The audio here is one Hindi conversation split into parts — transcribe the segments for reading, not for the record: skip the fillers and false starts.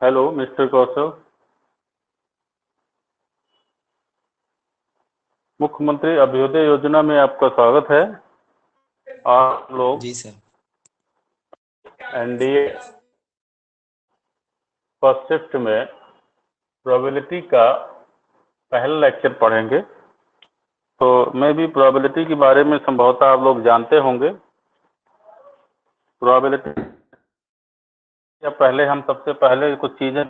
हेलो मिस्टर कौशल। मुख्यमंत्री अभ्युदय योजना में आपका स्वागत है। आप लोग जी सर। एनडीए फर्स्ट शिफ्ट में प्रोबेबिलिटी का पहला लेक्चर पढ़ेंगे। तो मैं भी प्रोबेबिलिटी के बारे में संभवतः आप लोग जानते होंगे। प्रोबेबिलिटी या पहले हम सबसे पहले कुछ चीजें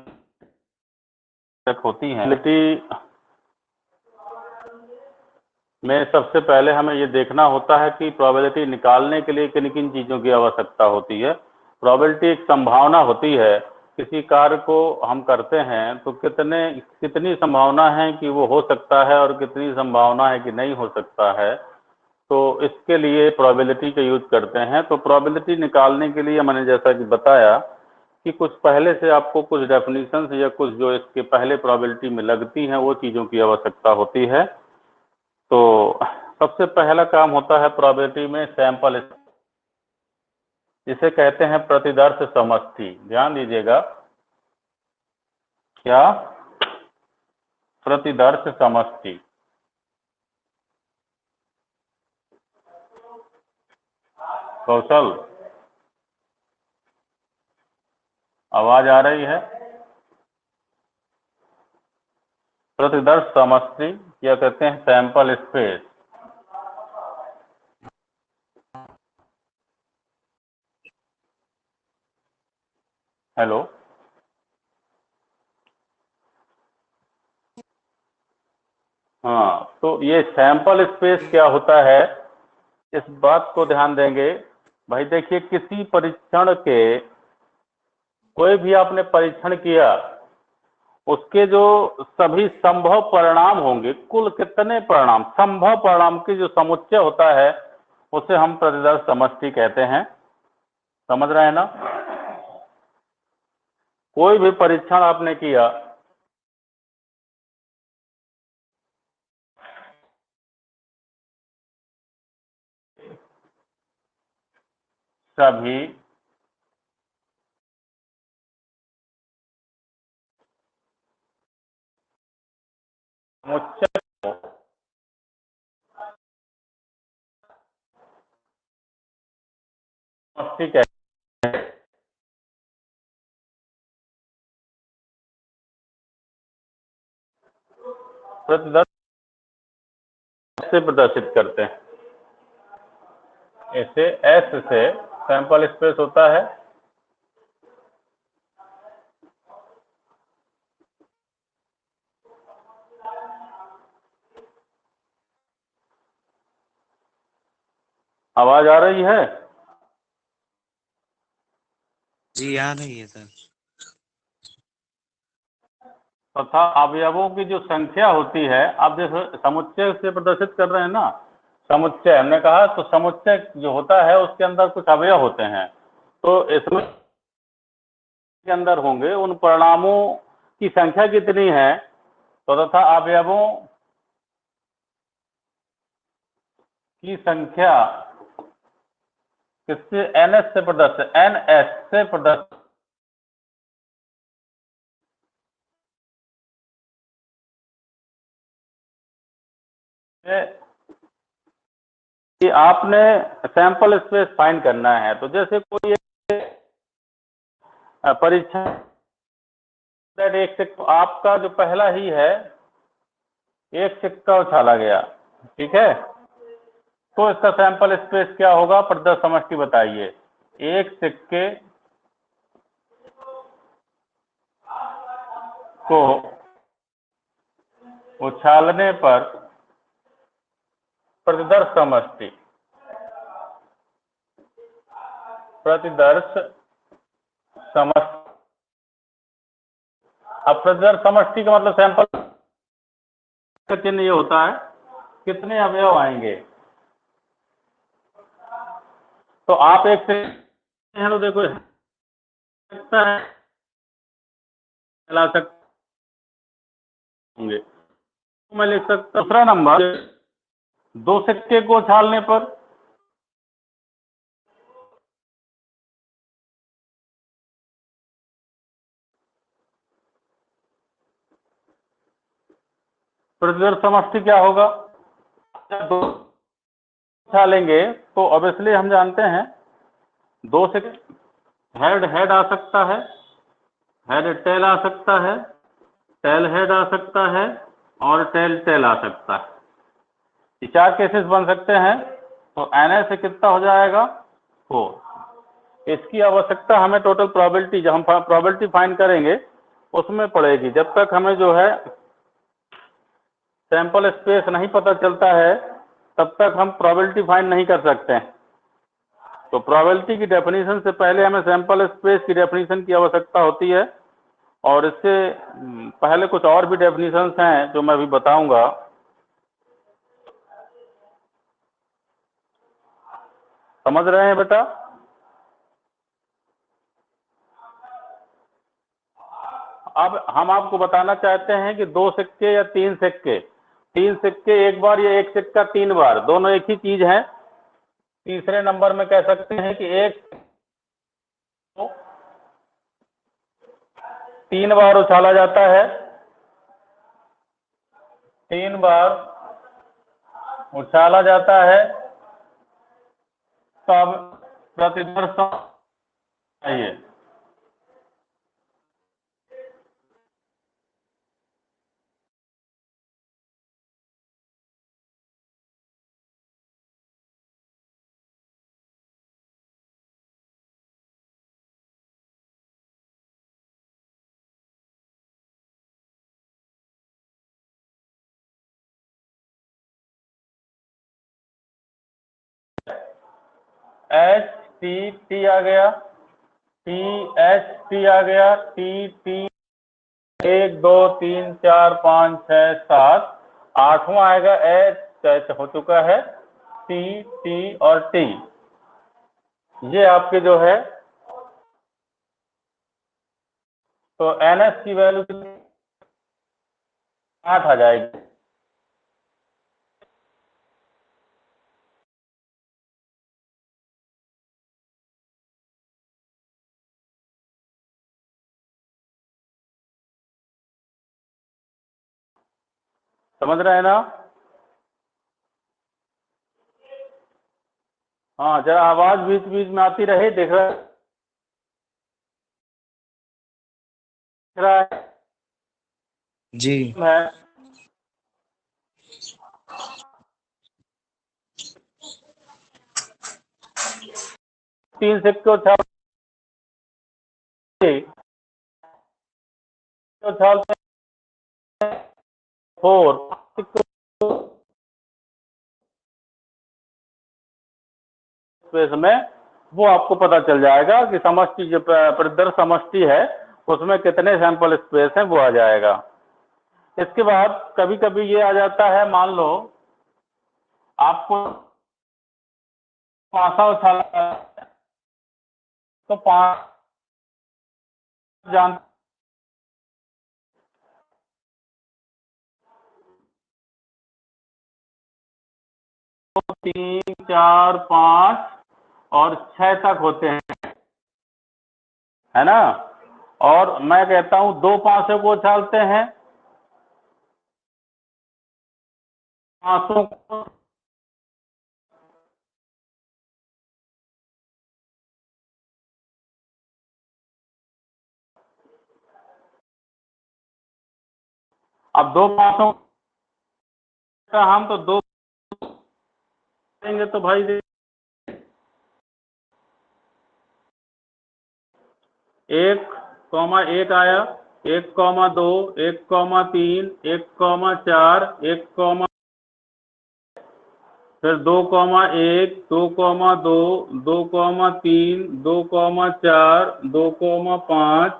होती हैं। प्रोबेबिलिटी में सबसे पहले हमें ये देखना होता है कि प्रोबेबिलिटी निकालने के लिए किन किन चीज़ों की आवश्यकता होती है। प्रोबेबिलिटी एक संभावना होती है। किसी कार्य को हम करते हैं तो कितनी संभावना है कि वो हो सकता है और कितनी संभावना है कि नहीं हो सकता है। तो इसके लिए प्रोबेबिलिटी का यूज करते हैं। तो प्रोबेबिलिटी निकालने के लिए मैंने जैसा कि बताया कि कुछ पहले से आपको कुछ डेफिनेशंस या कुछ जो इसके पहले प्रोबेबिलिटी में लगती हैं वो चीज़ों की आवश्यकता होती है। तो सबसे पहला काम होता है प्रोबेबिलिटी में सैंपल, इसे कहते हैं प्रतिदर्श समष्टि। ध्यान दीजिएगा, क्या? प्रतिदर्श समष्टि। कौशल, आवाज आ रही है? प्रतिदर्श समष्टि क्या कहते हैं? Sample space. हेलो, हाँ, तो ये सैंपल स्पेस क्या होता है, इस बात को ध्यान देंगे। भाई देखिए, किसी परीक्षण के, कोई भी आपने परीक्षण किया, उसके जो सभी संभव परिणाम होंगे, कुल कितने परिणाम, संभव परिणाम की जो समुच्चय होता है उसे हम प्रतिदर्श समष्टि कहते हैं। समझ रहे हैं ना? कोई भी परीक्षण आपने किया, सभी समुच्चय को समष्टि कहते हैं। प्रतिदर्श से प्रदर्शित करते हैं, ऐसे एस से सैंपल स्पेस होता है। आवाज आ रही है? जी आ रही है सर। तथा अवयवों की जो संख्या होती है, आप जैसे समुच्चय से प्रदर्शित कर रहे हैं ना, समुच्चय हमने कहा, तो समुच्चय जो होता है उसके अंदर कुछ अवयव होते हैं। तो इसमें के अंदर होंगे उन परिणामों की संख्या कितनी है, तो तथा अवयवों की संख्या किससे, एनएस से प्रदर्शित, एनएस से प्रदर्शित। कि आपने सैंपल स्पेस फाइंड करना है। तो जैसे कोई परीक्षा, एक सिक्का आपका जो पहला ही है, एक सिक्का उछाला गया, ठीक है, तो इसका सैंपल स्पेस क्या होगा, प्रतिदर्श समष्टि बताइए। एक सिक्के को उछालने पर प्रतिदर्श समष्टि, प्रतिदर्श समष्टि। अब प्रतिदर्श समष्टि का मतलब सैंपल का चिन्ह ये होता है कितने अवयव आएंगे। तो आप एक से, तो देखो सकता है, चला सकते होंगे, तो मैं लिख सकता, दूसरा नंबर, दो सिक्के को उछालने पर, प्रतिदर्श समष्टि क्या होगा? जब दो उछालेंगे तो ऑब्वियसली हम जानते हैं दो से हेड हेड आ सकता है, हेड टेल आ सकता है, टेल हेड आ सकता है और टेल टेल आ सकता है। ये 4 केसेस बन सकते हैं। तो Na से कितना हो जाएगा? 4। इसकी आवश्यकता हमें टोटल प्रोबेबिलिटी, जब हम प्रोबेबिलिटी फाइंड करेंगे उसमें पड़ेगी। जब तक हमें जो है सैंपल स्पेस नहीं पता चलता है तब तक हम प्रोबेबिलिटी फाइंड नहीं कर सकते हैं। तो प्रोबेबिलिटी की डेफिनेशन से पहले हमें सैंपल स्पेस की डेफिनेशन की आवश्यकता होती है, और इससे पहले कुछ और भी डेफिनेशंस हैं जो मैं अभी बताऊंगा। समझ रहे हैं बेटा? अब हम आपको बताना चाहते हैं कि 2 सिक्के या 3 सिक्के, 3 सिक्के एक बार या 1 सिक्का 3 बार, दोनों एक ही चीज है। तीसरे नंबर में कह सकते हैं कि एक 3 बार उछाला जाता है, 3 बार उछाला जाता है, तब प्रतिदर्श चाहिए। एच टी टी आ गया, टी एच टी आ गया, टी टी 1 2 3 4 5 6 7, 8वां आएगा एच हो चुका है, टी टी और टी। ये आपके जो है तो एनएस की वैल्यू 8 आ जाएगी। समझ रहे हैं ना? हाँ, जरा आवाज बीच बीच में आती रहे। देख रहा जी। है 3 सिक्के उछालते 4 स्पेस में, वो आपको पता चल जाएगा कि समष्टि जो प्रतिदर्श समष्टि है उसमें कितने सैंपल स्पेस हैं, वो आ जाएगा। इसके बाद कभी कभी ये आ जाता है, मान लो आपको पासा उछाला तो 5 जान 3 4 5 और 6 तक होते हैं, है ना? और मैं कहता हूं 2 पासों को उछालते हैं, पासों को अब 2 पासों का हम तो 2 देंगे तो भाई 1,1 आया, 1,2 1,3 1,4 1, फिर 2,1 2,2 2,3 2,4 2,5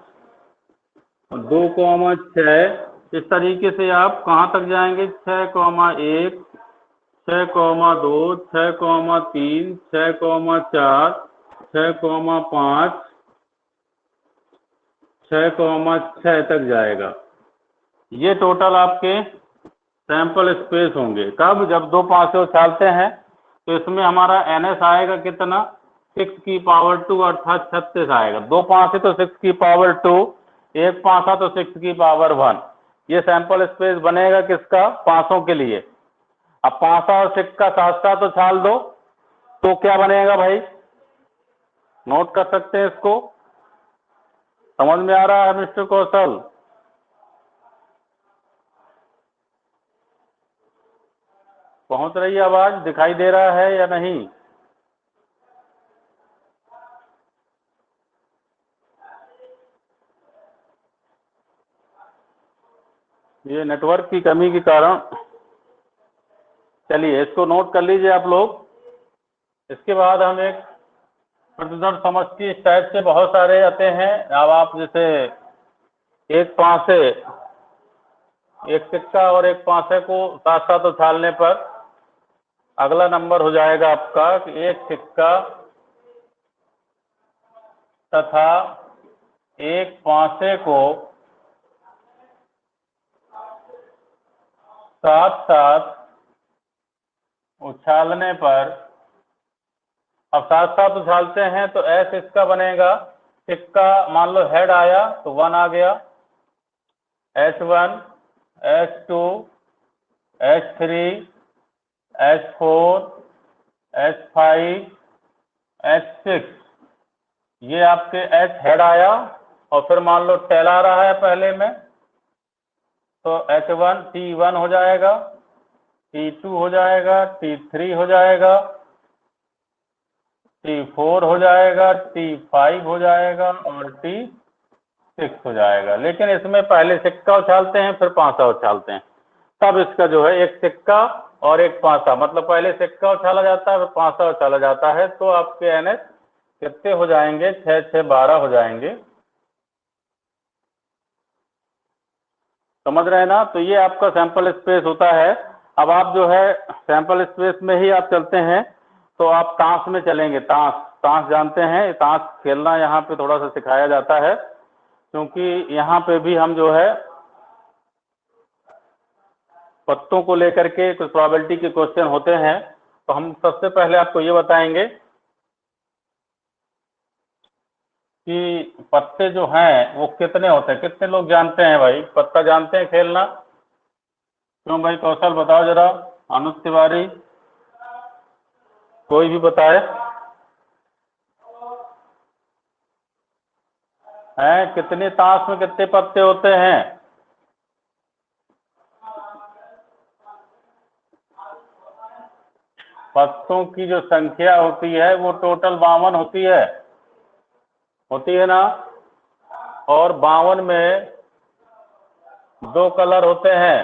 2,6। इस तरीके से आप कहाँ तक जाएंगे? 6,1 6,2 6,3 6,4 6,5 6,6 तक जाएगा। ये टोटल आपके सैंपल स्पेस होंगे। कब? जब 2 पासे उछालते हैं तो इसमें हमारा एनएस आएगा कितना? 6 की पावर 2 अर्थात 36 आएगा। 2 पासे तो 6 की पावर 2, 1 पासा तो 6 की पावर 1। ये सैंपल स्पेस बनेगा किसका? 500 के लिए। अब 500 और सिक्का साथ साथ उछाल दो तो क्या बनेगा भाई? नोट कर सकते हैं इसको? समझ में आ रहा है मिस्टर कौशल? पहुंच रही है आवाज? दिखाई दे रहा है या नहीं? ये नेटवर्क की कमी के कारण, चलिए इसको नोट कर लीजिए आप लोग। इसके बाद हम एक प्रतिदर्श समष्टि, इस टाइप से बहुत सारे आते हैं। अब आप जैसे एक पांसे, एक सिक्का और एक पांसे को साथ साथ उछालने पर अगला नंबर हो जाएगा आपका कि एक सिक्का तथा एक पांसे को साथ साथ उछालने पर, अब साथ साथ उछालते हैं तो एस इसका बनेगा। सिक्का मान लो हेड आया तो 1 आ गया, H1, H2, H3, H4, H5, H6, ये आपके H हेड आया। और फिर मान लो टेल आ रहा है पहले में, तो H1 T1 हो जाएगा, T2 हो जाएगा, T3 हो जाएगा, T4 हो जाएगा, T5 हो जाएगा और T6 हो जाएगा। लेकिन इसमें पहले सिक्का उछालते हैं फिर पांसा उछालते हैं, तब इसका जो है एक सिक्का और एक पांसा, मतलब पहले सिक्का उछाला जाता है फिर पांसा उछाला जाता है, तो आपके NH कितने हो जाएंगे? 6 6 12 हो जाएंगे। समझ रहे हैं ना? तो ये आपका सैंपल स्पेस होता है। अब आप जो है सैंपल स्पेस में ही आप चलते हैं तो आप ताश में चलेंगे। ताश जानते हैं? ताश खेलना यहाँ पे थोड़ा सा सिखाया जाता है, क्योंकि यहाँ पे भी हम जो है पत्तों को लेकर के कुछ प्रोबेबिलिटी के क्वेश्चन होते हैं। तो हम सबसे पहले आपको ये बताएंगे कि पत्ते जो हैं वो कितने होते हैं। कितने लोग जानते हैं भाई? पत्ता जानते हैं खेलना? क्यों भाई? कौशल बताओ जरा, अनुज तिवारी, कोई भी बताए। हैं कितने ताश में कितने पत्ते होते हैं? पत्तों की जो संख्या होती है वो टोटल 52 होती है ना? और 52 में 2 कलर होते हैं,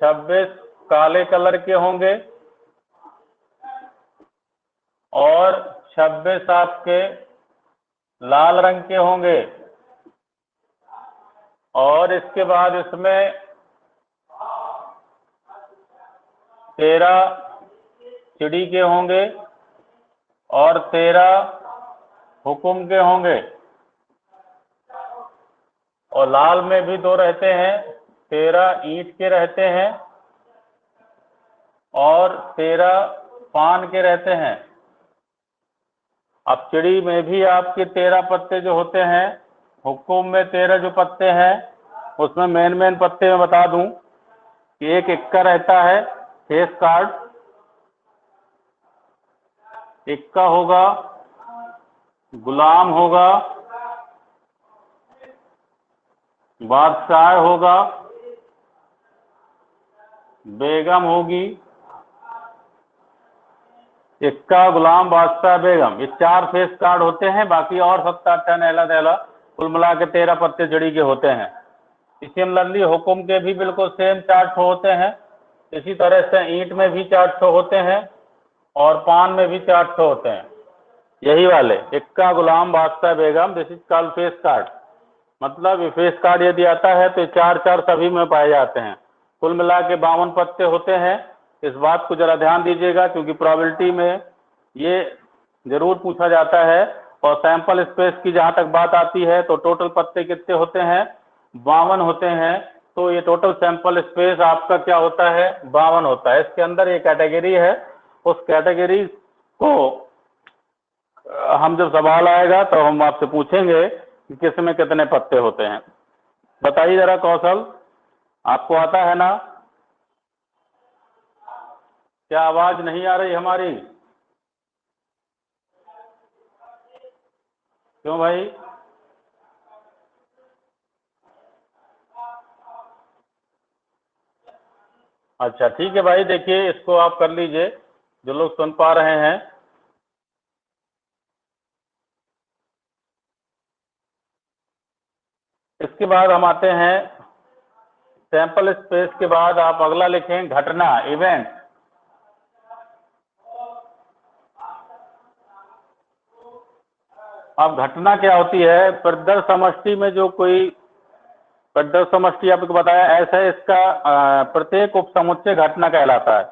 26 काले कलर के होंगे और 26 आपके लाल रंग के होंगे। और इसके बाद इसमें 13 चिड़ी के होंगे और 13 हुकुम के होंगे। और लाल में भी 2 रहते हैं, 13 ईंट के रहते हैं और 13 पान के रहते हैं। अब चिड़ी में भी आपके 13 पत्ते जो होते हैं, हुकुम में 13 जो पत्ते हैं, उसमें मेन पत्ते मैं बता दूं कि एक इक्का रहता है, फेस कार्ड इक्का होगा, गुलाम होगा, बादशाह होगा, बेगम होगी। इक्का, गुलाम, बादशाह, बेगम, ये 4 फेस कार्ड होते हैं। बाकी और 7-8 नैला दैला कुल मिला के 13 पत्ते चिड़ी के होते हैं। सिमिलरली हुकुम के भी बिल्कुल सेम 4 ठो होते हैं। इसी तरह से ईंट में भी 4 ठो होते हैं और पान में भी 4 ठो होते हैं। यही वाले इक्का, गुलाम, बादशाह, बेगम, this is called face card. मतलब ये फेस कार्ड यदि आता है तो 4 सभी में पाए जाते हैं। कुल मिला के 52 पत्ते होते हैं। इस बात को जरा ध्यान दीजिएगा, क्योंकि प्रोबेबिलिटी में ये जरूर पूछा जाता है। और सैंपल स्पेस की जहां तक बात आती है तो टोटल पत्ते कितने होते हैं? 52 होते हैं। तो ये टोटल सैंपल स्पेस आपका क्या होता है? 52 होता है। इसके अंदर एक कैटेगरी है, उस कैटेगरी को हम जब सवाल आएगा तो हम आपसे पूछेंगे कि किस में कितने पत्ते होते हैं। बताइए जरा कौशल, आपको आता है ना? क्या आवाज नहीं आ रही हमारी? क्यों भाई? अच्छा ठीक है भाई, देखिए इसको आप कर लीजिए, जो लोग सुन पा रहे हैं। इसके बाद हम आते हैं सैंपल स्पेस के बाद आप अगला लिखें घटना, इवेंट। अब घटना क्या होती है? प्रदर्श समष्टि में जो कोई प्रदर्श समष्टि आपको बताया ऐसा है, इसका प्रत्येक उपसमुच्चय घटना कहलाता है,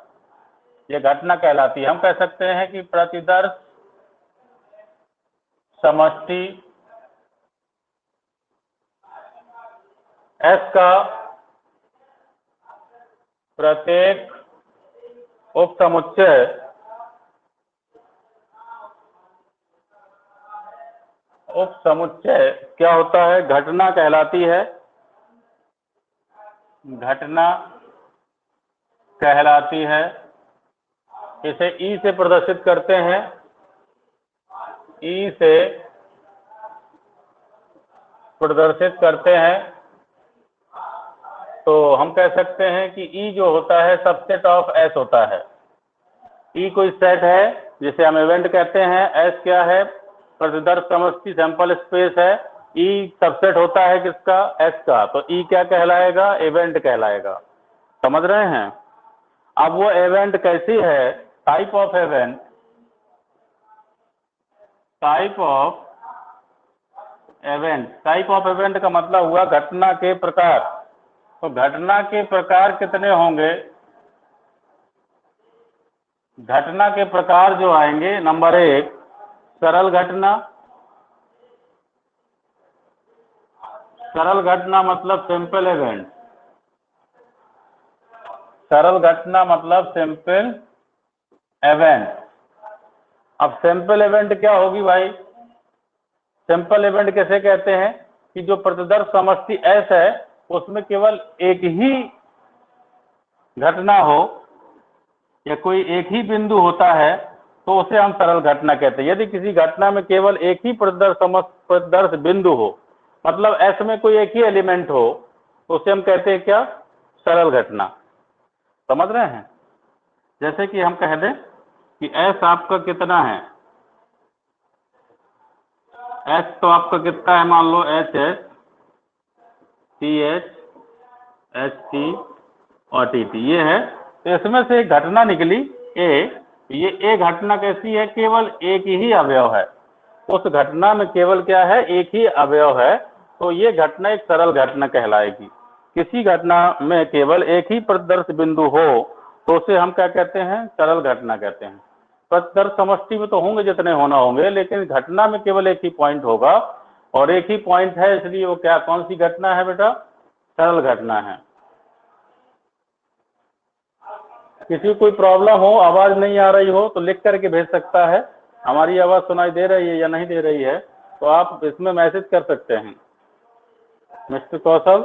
ये घटना कहलाती है। हम कह सकते हैं कि प्रतिदर्श समष्टि S का प्रत्येक उपसमुच्चय क्या होता है? घटना कहलाती है, घटना कहलाती है। इसे ई से प्रदर्शित करते हैं, ई से प्रदर्शित करते हैं। तो हम कह सकते हैं कि ई जो होता है सबसेट ऑफ एस होता है। ई कोई सेट है जिसे हम इवेंट कहते हैं। एस क्या है? प्रतिदर्श समष्टि, सैंपल स्पेस है। ई सबसेट होता है किसका? एस का। तो ई क्या कहलाएगा? इवेंट कहलाएगा। समझ रहे हैं? अब वो इवेंट कैसी है? Type of event, type of event का मतलब हुआ घटना के प्रकार। तो घटना के प्रकार कितने होंगे? घटना के प्रकार जो आएंगे, नंबर 1 सरल घटना। सरल घटना मतलब सिंपल इवेंट। सरल घटना मतलब सिंपल इवेंट। अब सिंपल इवेंट क्या होगी भाई? सिंपल इवेंट कैसे कहते हैं? कि जो प्रतिदर्श समष्टि S है उसमें केवल एक ही घटना हो या कोई एक ही बिंदु होता है तो उसे हम सरल घटना कहते हैं। यदि किसी घटना में केवल एक ही प्रतिदर्श बिंदु हो, मतलब S में कोई एक ही एलिमेंट हो, तो उसे हम कहते हैं क्या? सरल घटना। समझ रहे हैं? जैसे कि हम कह दें कि S आपका कितना है? S तो आपका कितना है? मान लो HS, TH, HT और TT ये है। तो इसमें से एक घटना निकली A। ये A घटना कैसी है? केवल एक ही अवयव है। उस घटना में केवल क्या है? एक ही अवयव है। तो ये घटना एक सरल घटना कहलाएगी। किसी घटना में केवल एक ही प्रतिदर्श बिंदु हो तो उसे हम क्या कहते हैं? सरल घटना कहते हैं। प्रतिदर्श समष्टि में तो होंगे जितने होना होंगे, लेकिन घटना में केवल एक ही पॉइंट होगा और एक ही पॉइंट है, इसलिए वो क्या, कौन सी घटना है बेटा? सरल घटना है। किसी को कोई प्रॉब्लम हो, आवाज नहीं आ रही हो तो लिख करके भेज सकता है। हमारी आवाज सुनाई दे रही है या नहीं दे रही है तो आप इसमें मैसेज कर सकते हैं। मिस्टर कौशल,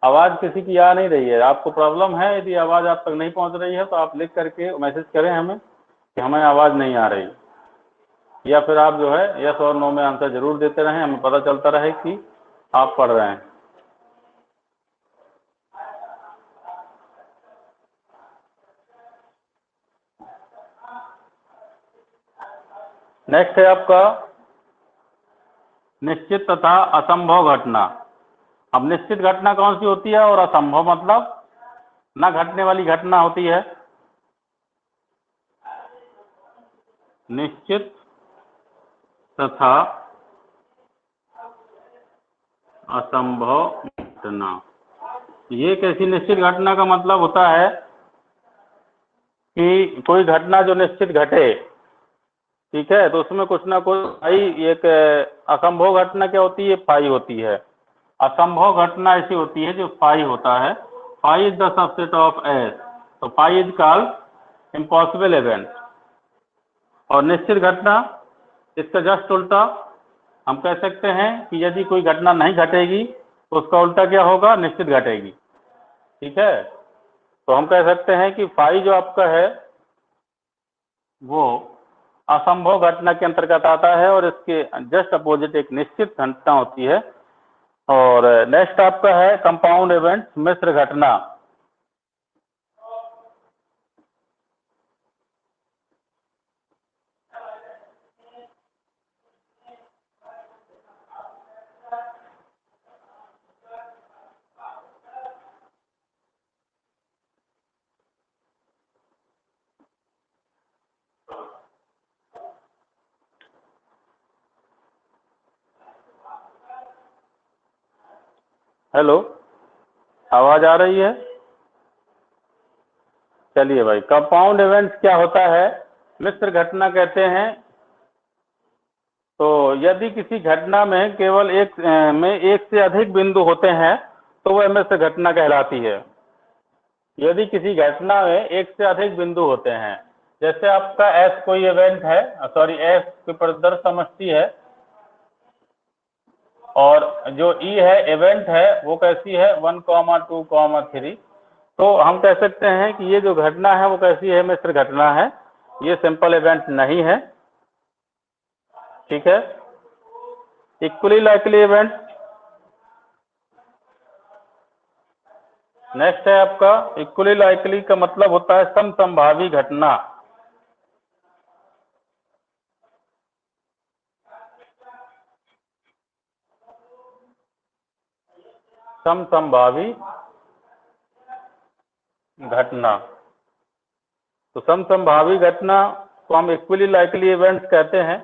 आवाज किसी की आ नहीं रही है, आपको प्रॉब्लम है? यदि आवाज आप तक नहीं पहुंच रही है तो आप लिख करके मैसेज करें हमें कि हमें आवाज नहीं आ रही, या फिर आप जो है यस और नो में आंसर जरूर देते रहें, हमें पता चलता रहे कि आप पढ़ रहे हैं। नेक्स्ट है आपका निश्चित तथा असंभव घटना। अब निश्चित घटना कौन सी होती है और असंभव मतलब ना घटने वाली घटना होती है। निश्चित तथा असंभव घटना, ये कैसी निश्चित घटना का मतलब होता है कि कोई घटना जो निश्चित घटे, ठीक है, तो उसमें कुछ ना कुछ फाई, एक असंभव घटना क्या होती है? फाई होती है। असंभव घटना ऐसी होती है जो फाई होता है। Phi is the subset of S. तो phi is called impossible event. और निश्चित घटना इसका जस्ट उल्टा, हम कह सकते हैं कि यदि कोई घटना नहीं घटेगी तो उसका उल्टा क्या होगा, निश्चित घटेगी। ठीक है, तो हम कह सकते हैं कि फाई जो आपका है वो असंभव घटना के अंतर्गत आता है और इसके जस्ट अपोजिट एक निश्चित घटना होती है। और नेक्स्ट आपका है कंपाउंड इवेंट, मिश्र घटना। हेलो, आवाज आ रही है? चलिए भाई, कंपाउंड इवेंट क्या होता है, मिश्र घटना कहते हैं। तो यदि किसी घटना में केवल एक से अधिक बिंदु होते हैं तो वह मिश्र घटना कहलाती है। यदि किसी घटना में एक से अधिक बिंदु होते हैं, जैसे आपका एस कोई इवेंट है, सॉरी एस की प्रदर्श समष्टि है, और जो ई है इवेंट है वो कैसी है 1,2,3। तो हम कह सकते हैं कि ये जो घटना है वो कैसी है, मिश्र घटना है, ये सिंपल इवेंट नहीं है। ठीक है, इक्वली लाइकली इवेंट। नेक्स्ट है आपका इक्वली लाइकली का मतलब होता है समसंभावी घटना। समसंभावी घटना, तो समसंभावी घटना को हम इक्वली लाइकली इवेंट्स कहते हैं।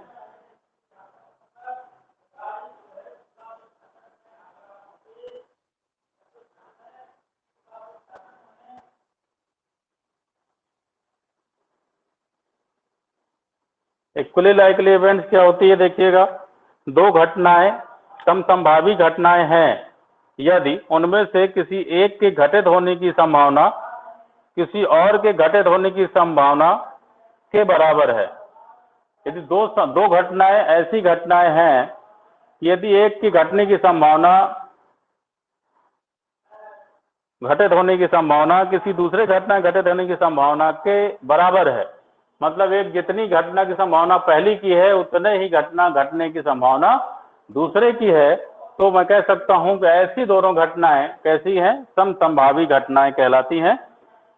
इक्वली लाइकली इवेंट्स क्या होती है, देखिएगा, दो घटनाएं समसंभावी घटनाएं हैं यदि उनमें से किसी एक के घटित होने की संभावना किसी और के घटित होने की संभावना के बराबर है। यदि दो घटनाएं ऐसी घटनाएं हैं, यदि एक की घटने की संभावना घटित होने की संभावना किसी दूसरे घटना घटित होने की संभावना के बराबर है, मतलब एक जितनी घटना की संभावना पहली की है उतने ही घटना घटने की संभावना दूसरे की है, तो मैं कह सकता हूं कि ऐसी दोनों घटनाएं कैसी हैं, समसंभावी घटनाएं कहलाती हैं,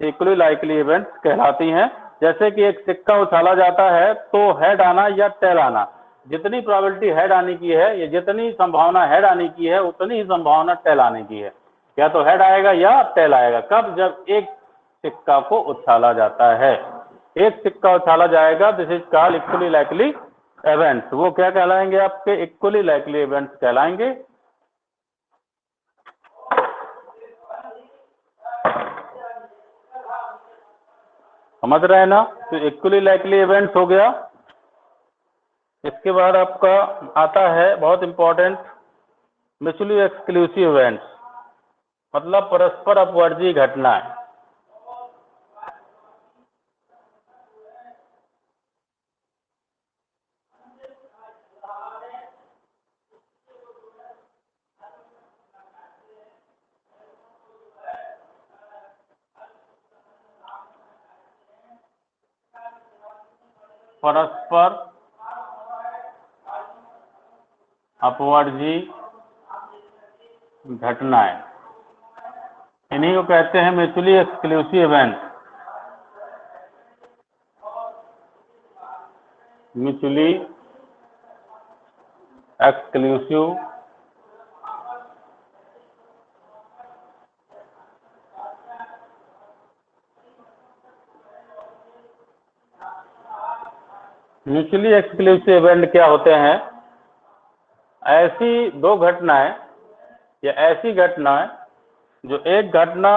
इक्वली लाइकली इवेंट्स कहलाती हैं। जैसे कि एक सिक्का उछाला जाता है तो हेड आना या टेल आना, जितनी प्रोबेबिलिटी हेड आने की है या जितनी संभावना हेड आने की है उतनी ही संभावना टेल आने की है। या तो हेड आएगा या टेल आएगा, कब, जब एक सिक्का को उछाला जाता है। एक सिक्का उछाला जाएगा, this is called equally likely events. वो क्या कहलाएंगे, आपके इक्वली लाइकली इवेंट्स कहलाएंगे। समझ रहे हैं ना, तो इक्वली लाइकली इवेंट्स हो गया। इसके बाद आपका आता है बहुत इंपॉर्टेंट म्यूचुअली एक्सक्लूसिव इवेंट्स, मतलब परस्पर अपवर्जी घटनाएं। परस्पर अपवर्जी घटनाएं, इन्हीं को कहते हैं mutually exclusive event. Mutually exclusive mutually exclusive event क्या होते हैं, ऐसी दो घटनाएं या ऐसी घटनाएं जो एक घटना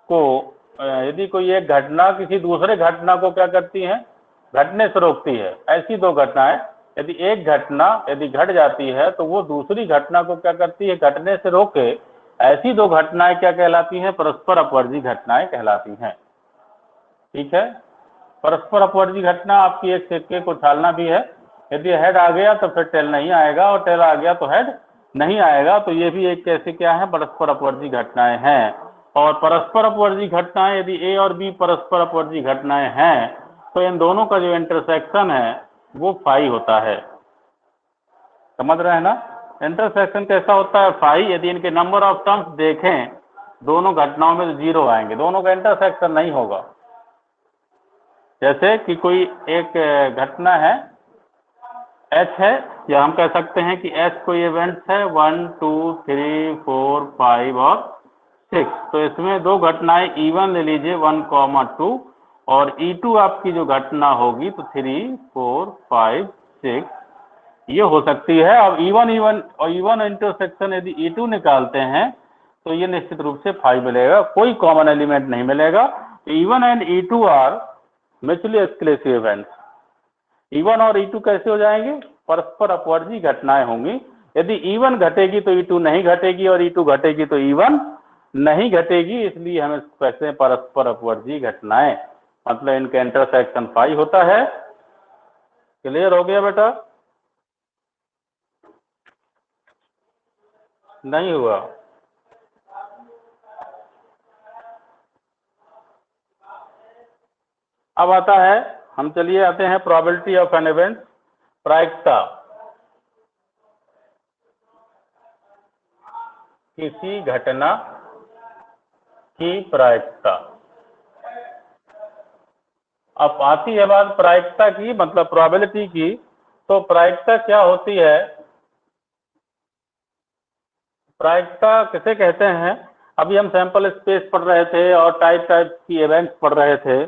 को यदि कोई एक घटना किसी दूसरे घटना को क्या करती है, घटने से रोकती है। ऐसी दो घटनाएं, यदि एक घटना यदि घट जाती है तो वो दूसरी घटना को क्या करती है, घटने से रोके। ऐसी दो घटनाएं क्या कहलाती हैं, परस्पर अपवर्जी घटनाएं कहलाती हैं। ठीक है, परस्पर अपवर्जी घटना आपकी एक सिक्के को उछालना भी है, यदि हेड आ गया तो फिर टेल नहीं आएगा और टेल आ गया तो हेड नहीं आएगा, तो ये भी एक कैसे क्या है, परस्पर अपवर्ती घटनाएं हैं। और परस्पर अपवर्ती घटनाएं, यदि ए और बी परस्पर अपवर्ती घटनाएं हैं, तो इन दोनों का जो इंटरसेक्शन है वो फाई होता है। समझ रहे हैं ना? इंटरसेक्शन कैसा होता है? फाई। यदि इनके नंबर ऑफ टर्म्स देखें दोनों घटनाओं में, तो 0 आएंगे, दोनों का इंटरसेक्शन नहीं होगा। जैसे कि कोई एक घटना है एच है, या हम कह सकते हैं कि एच कोई इवेंट्स है 1 2 3 4 5 और 6। तो इसमें दो घटनाएं E1 ले लीजिए 1, 2, और E2 आपकी जो घटना होगी तो 3 4 5 6 ये हो सकती है। अब E1 और E1 इंटरसेक्शन यदि E2 निकालते हैं तो ये निश्चित रूप से 5 मिलेगा, कोई कॉमन एलिमेंट नहीं मिलेगा। E1 and E2 are mutually exclusive events. E1 और E2 कैसे हो जाएंगे? परस्पर अपवर्ती घटनाएं होंगी। यदि E1 घटेगी तो E2 नहीं घटेगी, और E2 घटेगी तो E1 नहीं घटेगी, इसलिए हम इसको कहते हैं परस्पर अपवर्ती घटनाएं। मतलब इनका इंटरसेक्शन 5 होता है। क्लियर हो गया बेटा? नहीं हुआ? अब आता है, हम चलिए आते हैं प्रोबेबिलिटी ऑफ एन इवेंट, प्रायिकता। किसी घटना की प्रायिकता। अब आती है बात प्रायिकता की, मतलब प्रोबेबिलिटी की। तो प्रायिकता क्या होती है? प्रायिकता किसे कहते हैं? अभी हम सैंपल स्पेस पढ़ रहे थे और टाइप की इवेंट्स पढ़ रहे थे,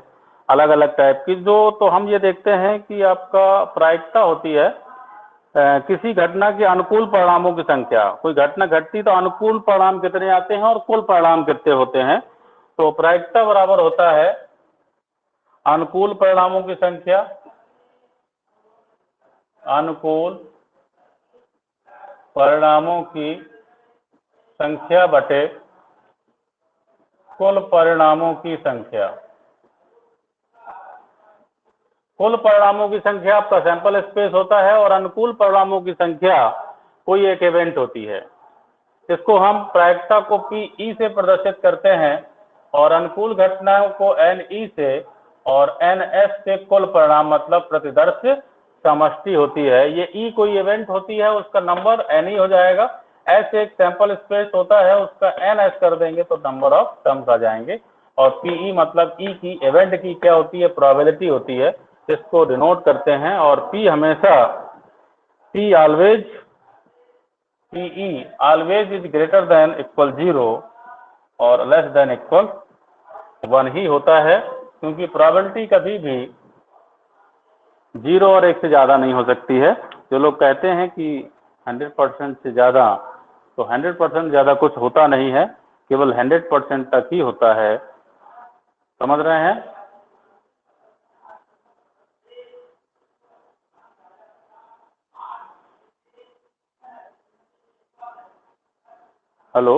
अलग अलग टाइप की। जो तो हम ये देखते हैं कि आपका प्रायिकता होती है किसी घटना के अनुकूल परिणामों की संख्या। कोई घटना घटती तो अनुकूल परिणाम कितने आते हैं और कुल परिणाम कितने होते हैं। तो प्रायिकता बराबर होता है अनुकूल परिणामों की संख्या, अनुकूल परिणामों की संख्या बटे कुल परिणामों की संख्या। कुल परिणामों की संख्या आपका सैंपल स्पेस होता है, और अनुकूल परिणामों की संख्या कोई एक इवेंट होती है। इसको हम प्रायिकता को PE से प्रदर्शित करते हैं, और अनुकूल घटनाओं को NE से, और NS से कुल परिणाम मतलब प्रतिदर्श समष्टि होती है। ये E कोई इवेंट होती है, उसका नंबर NE हो जाएगा। S एक सैंपल स्पेस होता है, उसका NS कर देंगे तो नंबर ऑफ टर्म्स आ जाएंगे। और PE मतलब E की, इवेंट की क्या होती है? प्रोबेबिलिटी होती है। इसको डिनोट करते हैं। और P हमेशा, P always, PE always is greater than equal 0 और लेस देन इक्वल 1 ही होता है, क्योंकि प्रोबेबिलिटी कभी भी 0 और 1 से ज़्यादा नहीं हो सकती है। जो लोग कहते हैं कि 100% से ज़्यादा, तो 100% ज़्यादा कुछ होता नहीं है, केवल 100% तक ही होता है। समझ रहे हैं? हेलो?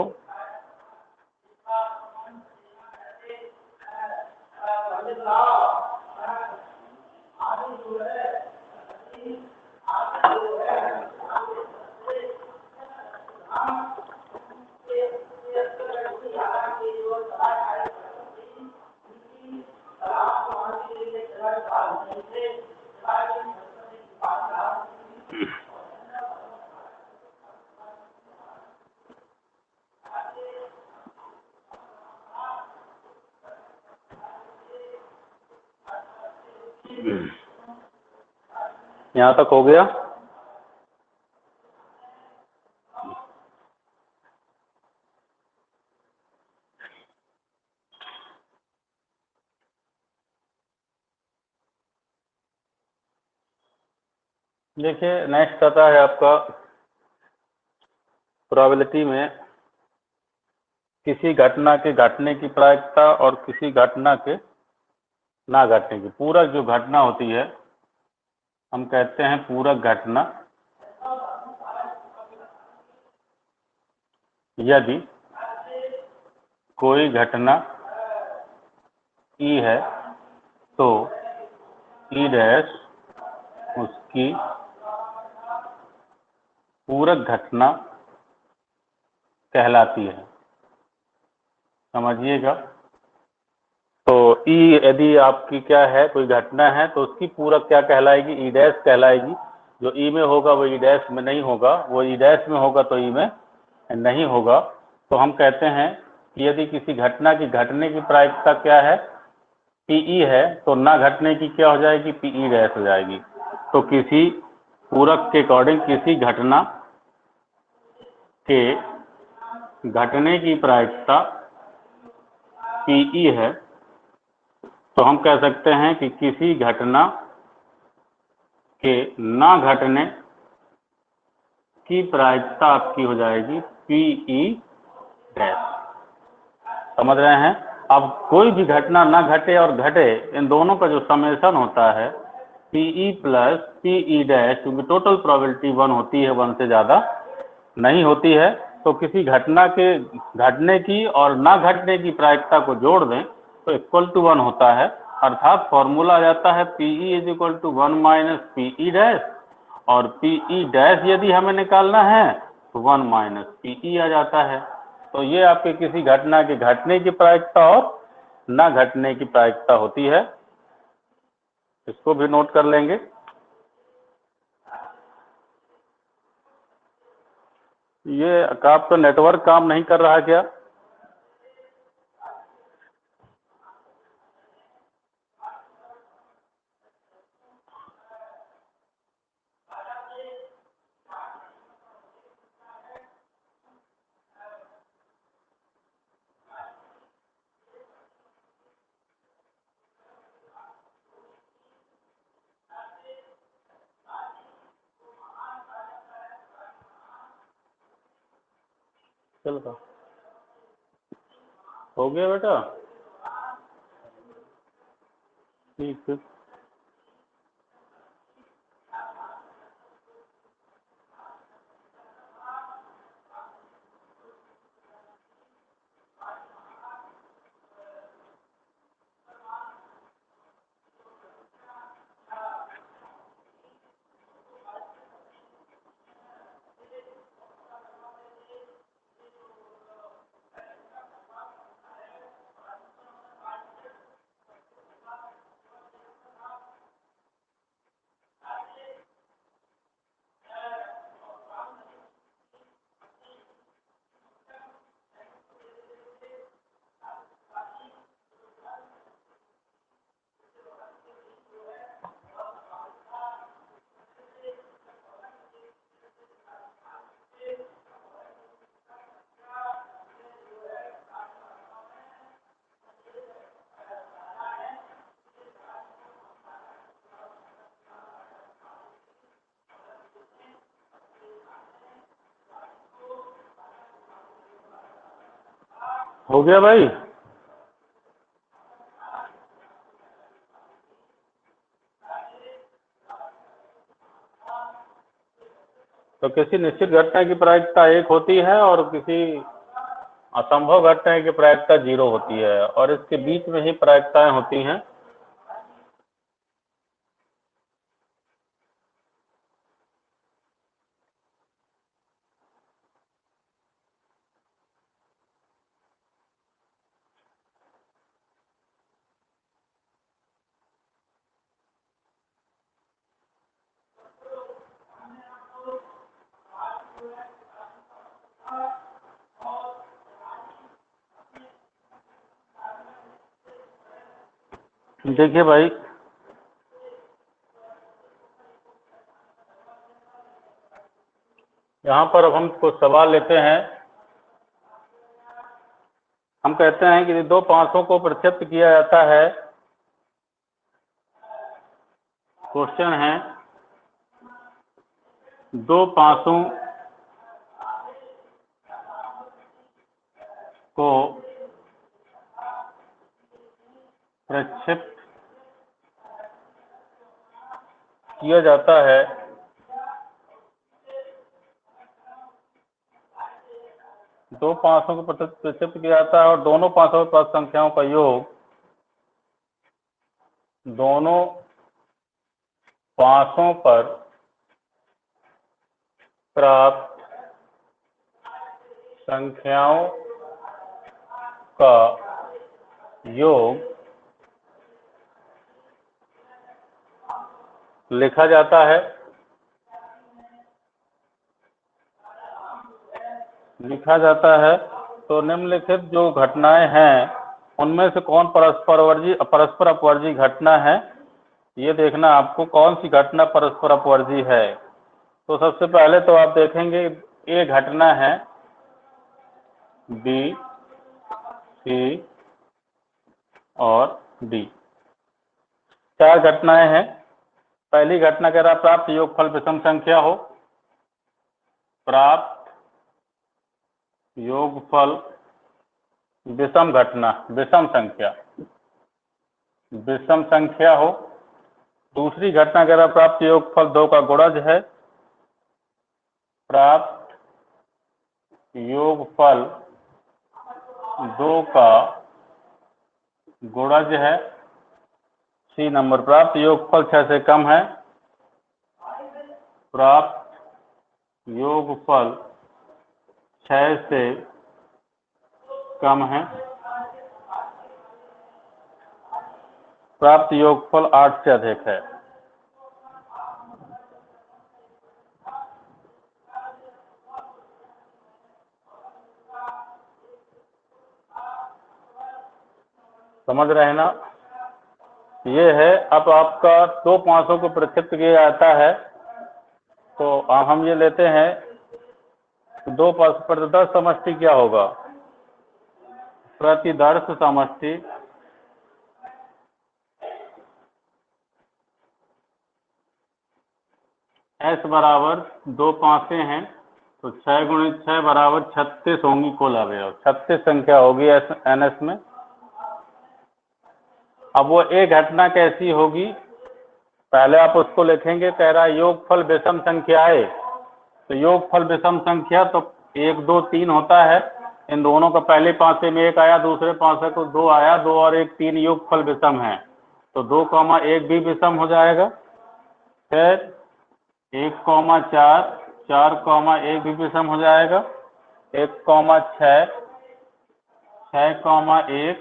यहाँ तक हो गया? देखिए, नेक्स्ट आता है आपका प्रोबेबिलिटी में किसी घटना के घटने की प्रायिकता और किसी घटना के ना घटने की। पूरक जो घटना होती है हम कहते हैं पूरक घटना। यदि कोई घटना E है तो E डैश उसकी पूरक घटना कहलाती है। समझिएगा। तो ई यदि आपकी क्या है, कोई घटना है, तो उसकी पूरक क्या कहलाएगी? ई डैश कहलाएगी। जो ई में होगा वो ई डैश में नहीं होगा, वो ई डैश में होगा तो ई में नहीं होगा। तो हम कहते हैं कि यदि किसी घटना की घटने की प्रायिकता क्या है, पीई है, तो ना घटने की क्या हो जाएगी? पीई डैश हो जाएगी। तो किसी पूरक के अकॉर्डिंग किसी घटना के घटने की प्रायिकता पीई है, तो हम कह सकते हैं कि किसी घटना के ना घटने की प्रायिकता आपकी हो जाएगी पीई डैश। समझ रहे हैं? अब कोई भी घटना ना घटे और घटे, इन दोनों का जो समेशन होता है पीई प्लस पीई डैश, क्योंकि टोटल प्रोबेबिलिटी 1 होती है, 1 से ज़्यादा नहीं होती है। तो किसी घटना के घटने की और ना घटने की प्रायिकता को जोड़ दें तो इक्वल टू 1 होता है। अर्थात फॉर्मूला आ जाता है PE is equal to 1 minus PE dash, और पीई डैश यदि हमें निकालना है तो 1 माइनस पीई आ जाता है। तो ये आपके किसी घटना के घटने की प्रायिकता और ना घटने की प्रायिकता होती है। इसको भी नोट कर लेंगे। ये आपका नेटवर्क काम नहीं कर रहा क्या? चलो, हो गया बेटा? ठीक है। हो गया भाई? तो किसी निश्चित घटना की प्रायिकता 1 होती है और किसी असंभव घटना की प्रायिकता 0 होती है, और इसके बीच में ही प्रायिकताएं होती हैं। देखिए भाई, यहाँ पर अब हम कुछ सवाल लेते हैं। हम कहते हैं कि 2 पासों को प्रक्षेप्त किया जाता है। क्वेश्चन है, 2 पासों को प्रक्षेप्त किया जाता है। 2 पासों को प्रक्षेप्त किया जाता है और दोनों पासों पर संख्याओं का योग दोनों पासों पर प्राप्त संख्याओं का योग लिखा जाता है। तो निम्नलिखित जो घटनाएं हैं उनमें से कौन परस्पर अपवर्जी घटना है, ये देखना आपको कौन सी घटना परस्पर अपवर्जी है। तो सबसे पहले तो आप देखेंगे ए घटना है बी, सी और डी, 4 घटनाएं हैं। पहली घटना कह रहा प्राप्त योगफल विषम संख्या हो। प्राप्त योगफल विषम घटना, विषम संख्या हो। दूसरी घटना कह रहा प्राप्त योगफल 2 का गुणज है। प्राप्त योगफल 2 का गुणज है। सी नंबर प्राप्त योगफल 6 से कम है। प्राप्त योगफल 6 से कम है। प्राप्त योगफल 8 से अधिक है। समझ रहे हैं ना? ये है। अब आपका 2 पांचों को प्रक्षिप्त किया जाता है, तो हम ये लेते हैं 2 प्रतिदर्श समष्टि क्या होगा? प्रतिदर्श समष्टि S बराबर 2 पांचें हैं, तो 6 गुणित 6 बराबर 36 होंगी कुल अवयव। 36 संख्या होगी NS में। अब वो एक घटना कैसी होगी, पहले आप उसको लिखेंगे। कह रहा है योगफल विषम संख्याएं, तो योगफल विषम संख्या तो 1 2 3 होता है। इन दोनों का पहले पांचे में 1 आया, दूसरे पांचे को 2 आया। 2 और 1 3 योगफल विषम है, तो 2, 1 भी विषम हो जाएगा। फिर 1, 4, 4, 1 भी विषम हो जाएगा। 1, 6, 6, 1,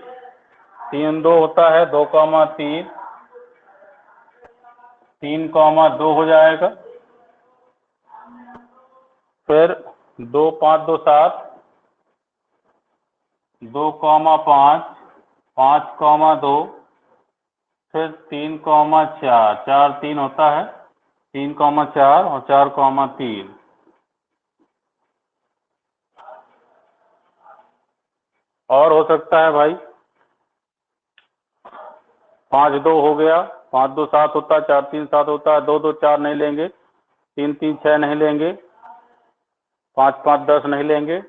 3 2 होता है। 2, 3, 3, 2 हो जाएगा। फिर 2, 5, 2, 7, 2, 5, 5, 2, फिर 3, 4, 4, 3 होता है। 3, 4 और 4, 3। और हो सकता है भाई 5 2 हो गया। 5 2 7 होता है। 4 3 7 होता है। 2 2 4 नहीं लेंगे। 3 3 6 नहीं लेंगे। 5 5 10 नहीं लेंगे।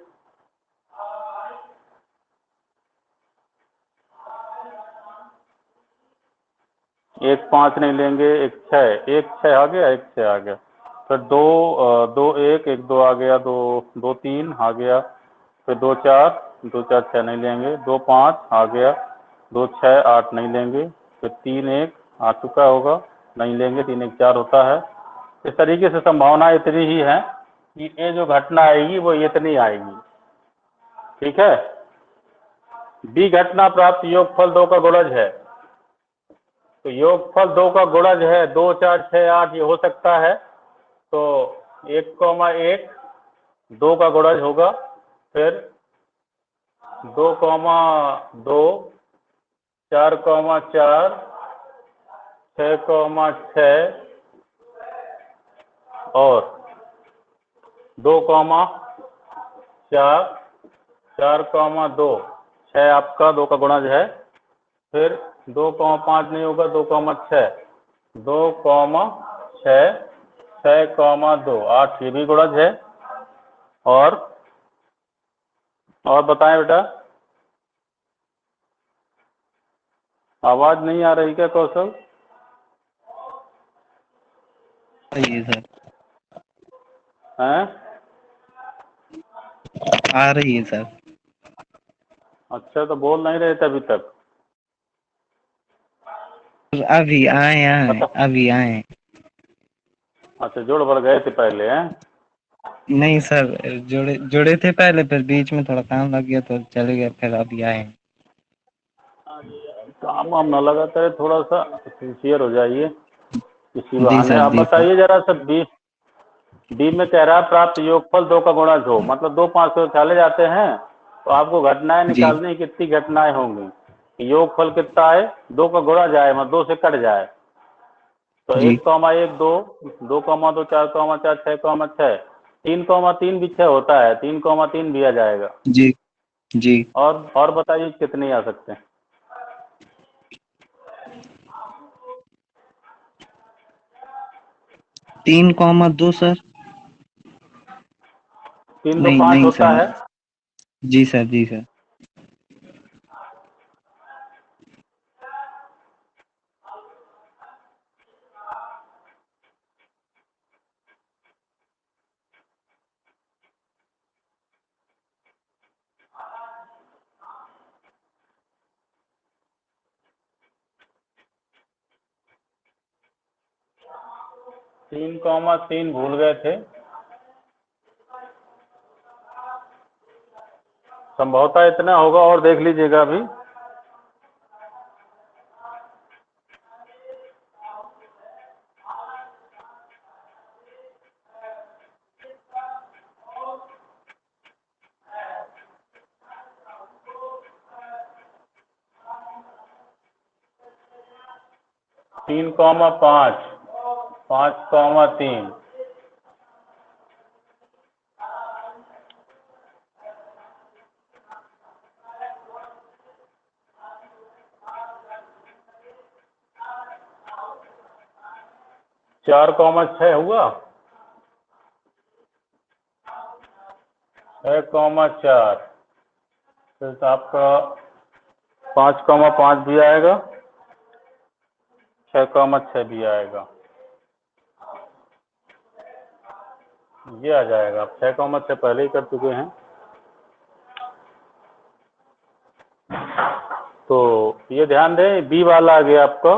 1 5 नहीं लेंगे। 1 6, 1 6 आ गया। 1 6 आ गया। फिर 2 2 1 1 2 आ गया। 2 2 3 आ गया। फिर 2 4 2 4 6 नहीं लेंगे। 2 5 आ गया। 2 6 8 नहीं लेंगे। फिर 3 1 आ चुका होगा, नहीं लेंगे। 3 1 4 होता है। इस तरीके से संभावना इतनी ही है कि ये जो घटना आएगी वो इतनी आएगी। ठीक है। बी घटना प्राप्त योगफल 2 का गुणज है। तो योगफल 2 का गुणज है 2 4 6 8, ये हो सकता है। तो 1, 1 2 का गुणज होगा। फिर 2, 2, 4, 4, 6, 6 और 2, 4, 4, 2, 6 आपका 2 का गुणज है। फिर 2, 5 नहीं होगा। 2, 6, 2, 6, 6, 2, 8 ये भी गुणज है। और बताएं बेटा, आवाज नहीं आ रही क्या कौशल? रही है सर, हैं? आ रही है सर। अच्छा, तो बोल नहीं रहे थे अभी तक? अभी आए अच्छा अभी आए। अच्छा, जोड़ बढ़ गए थे पहले हैं। नहीं सर, जुड़े जुड़े थे पहले, फिर बीच में थोड़ा काम लग गया तो चले गए, फिर अभी आए हैं। काम वाम ना लगा करे, थोड़ा सा सिंसियर हो जाइए किसी जी बहाने। सर, अब जी सर। बताइए जरा सा, बी डी में कह रहा है प्राप्त योगफल 2 का गुणा हो, मतलब 2 5 से चले जाते हैं तो आपको घटनाएं जी निकालनी है, कितनी घटनाएं होंगी। योगफल कितना है, 2 का गुणा जाए, मतलब 2 से कट जाए, तो जी 1,1 2, 2,2 4,4 6,6, 3,3 भी 6 होता है, 3,3 भी आ जाएगा। जी जी। और बताइए कितने आ सकते हैं। 3,2 सर। 3 2 नहीं 5 नहीं होता सर। है। जी सर, जी सर। 3,3 भूल गए थे, संभवतः इतना होगा, और देख लीजिएगा अभी। तीन कॉमा पाँच, 5,3, 4,6 हुआ, 6,4, फिर तो आपका 5,5 भी आएगा, 6,6 भी आएगा, ये आ जाएगा। आप 6,6 पहले ही कर चुके हैं, तो ये ध्यान दें, बी वाला आ गया आपका।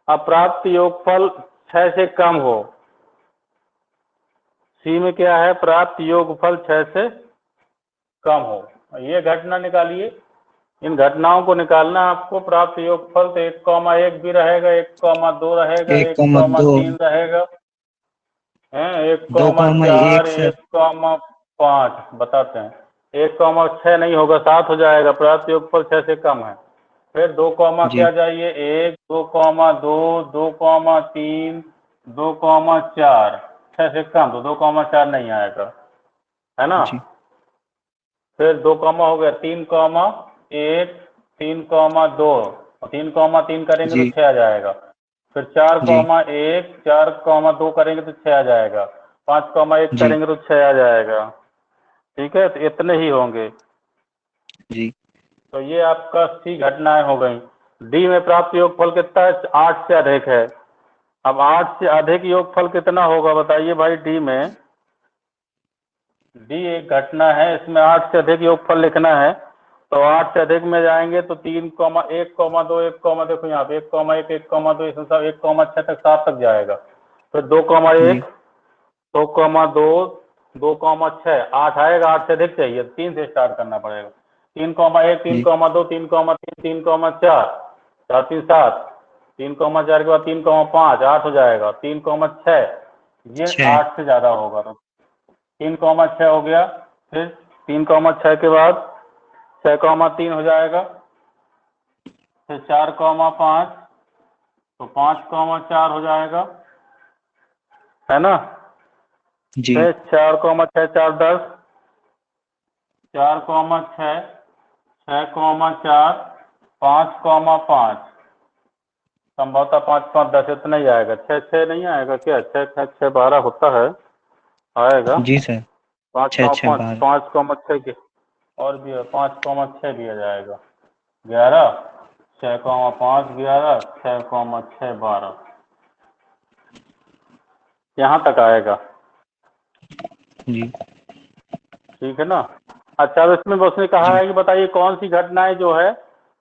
अप्राप्त योगफल 6 से कम हो। सी में क्या है, प्राप्त योगफल 6 से कम हो। ये घटना निकालिए, इन घटनाओं को निकालना है आपको। प्राप्त योगफल तो 1,1 भी रहेगा, 1,2 रहेगा, 1,2। 1,3 रहेगा, हैं, एक दो कॉमा कॉमा चार एक सर। 1,5 बताते हैं। 1,6 नहीं होगा, 7 हो जाएगा, प्राप्त योगफल 6 से कम है। फिर 2 कॉमा क्या जी जाइए, 1 2,2 2,3 2,4, 6 से कम, तो 2,4 नहीं आएगा, है ना। जी फिर 2 कॉमा हो गया, 3,1 3,2, 3,3 करेंगे तो जी 6 आ जाएगा। फिर 4,1 4,2 करेंगे तो 6 आ जाएगा, 5,1 जी करेंगे तो 6 आ जाएगा। ठीक है, तो इतने ही होंगे। जी तो ये आपका सी घटनाएं हो गई। डी में प्राप्त योगफल कितना है, 8 से अधिक है। अब 8 से अधिक योगफल कितना होगा बताइए भाई। डी में, डी एक घटना है, इसमें 8 से अधिक योगफल लिखना है, तो 8 से अधिक में जाएंगे तो 3,1,2 1, देखो यहाँ पे 1,1 1,2, इसमें सब 1,6 तक 7 तक जाएगा। फिर 2,1 जी 2,2 2,6 8 आएगा, 8 से अधिक चाहिए, 3 से स्टार्ट करना पड़ेगा। 3,1 जी 3,2 3,3 3,4 4 3 7, 3,4 के बाद 3,5 8 हो जाएगा, 3,6, ये 6। 8 से ज़्यादा होगा तो 3,6 हो गया। फिर 3,6 के बाद 6,3 हो जाएगा, फिर 4,5, तो 5,4 हो जाएगा, है ना। जी फिर 4,6 4 10, 4,6 6,4 5,5, संभवतः 5 5 10 इतना ही आएगा, 6 6 नहीं आएगा क्या, 6 6 6 12 होता है, आएगा। जी सर। 6 6 12। 5,6 के और भी है, 5,6 भी आ जाएगा, 11 6,5 11 6,6 12, यहाँ तक आएगा। जी ठीक है ना। अच्छा, अब इसमें उसने कहा जी है कि बताइए कौन सी घटनाएं जो है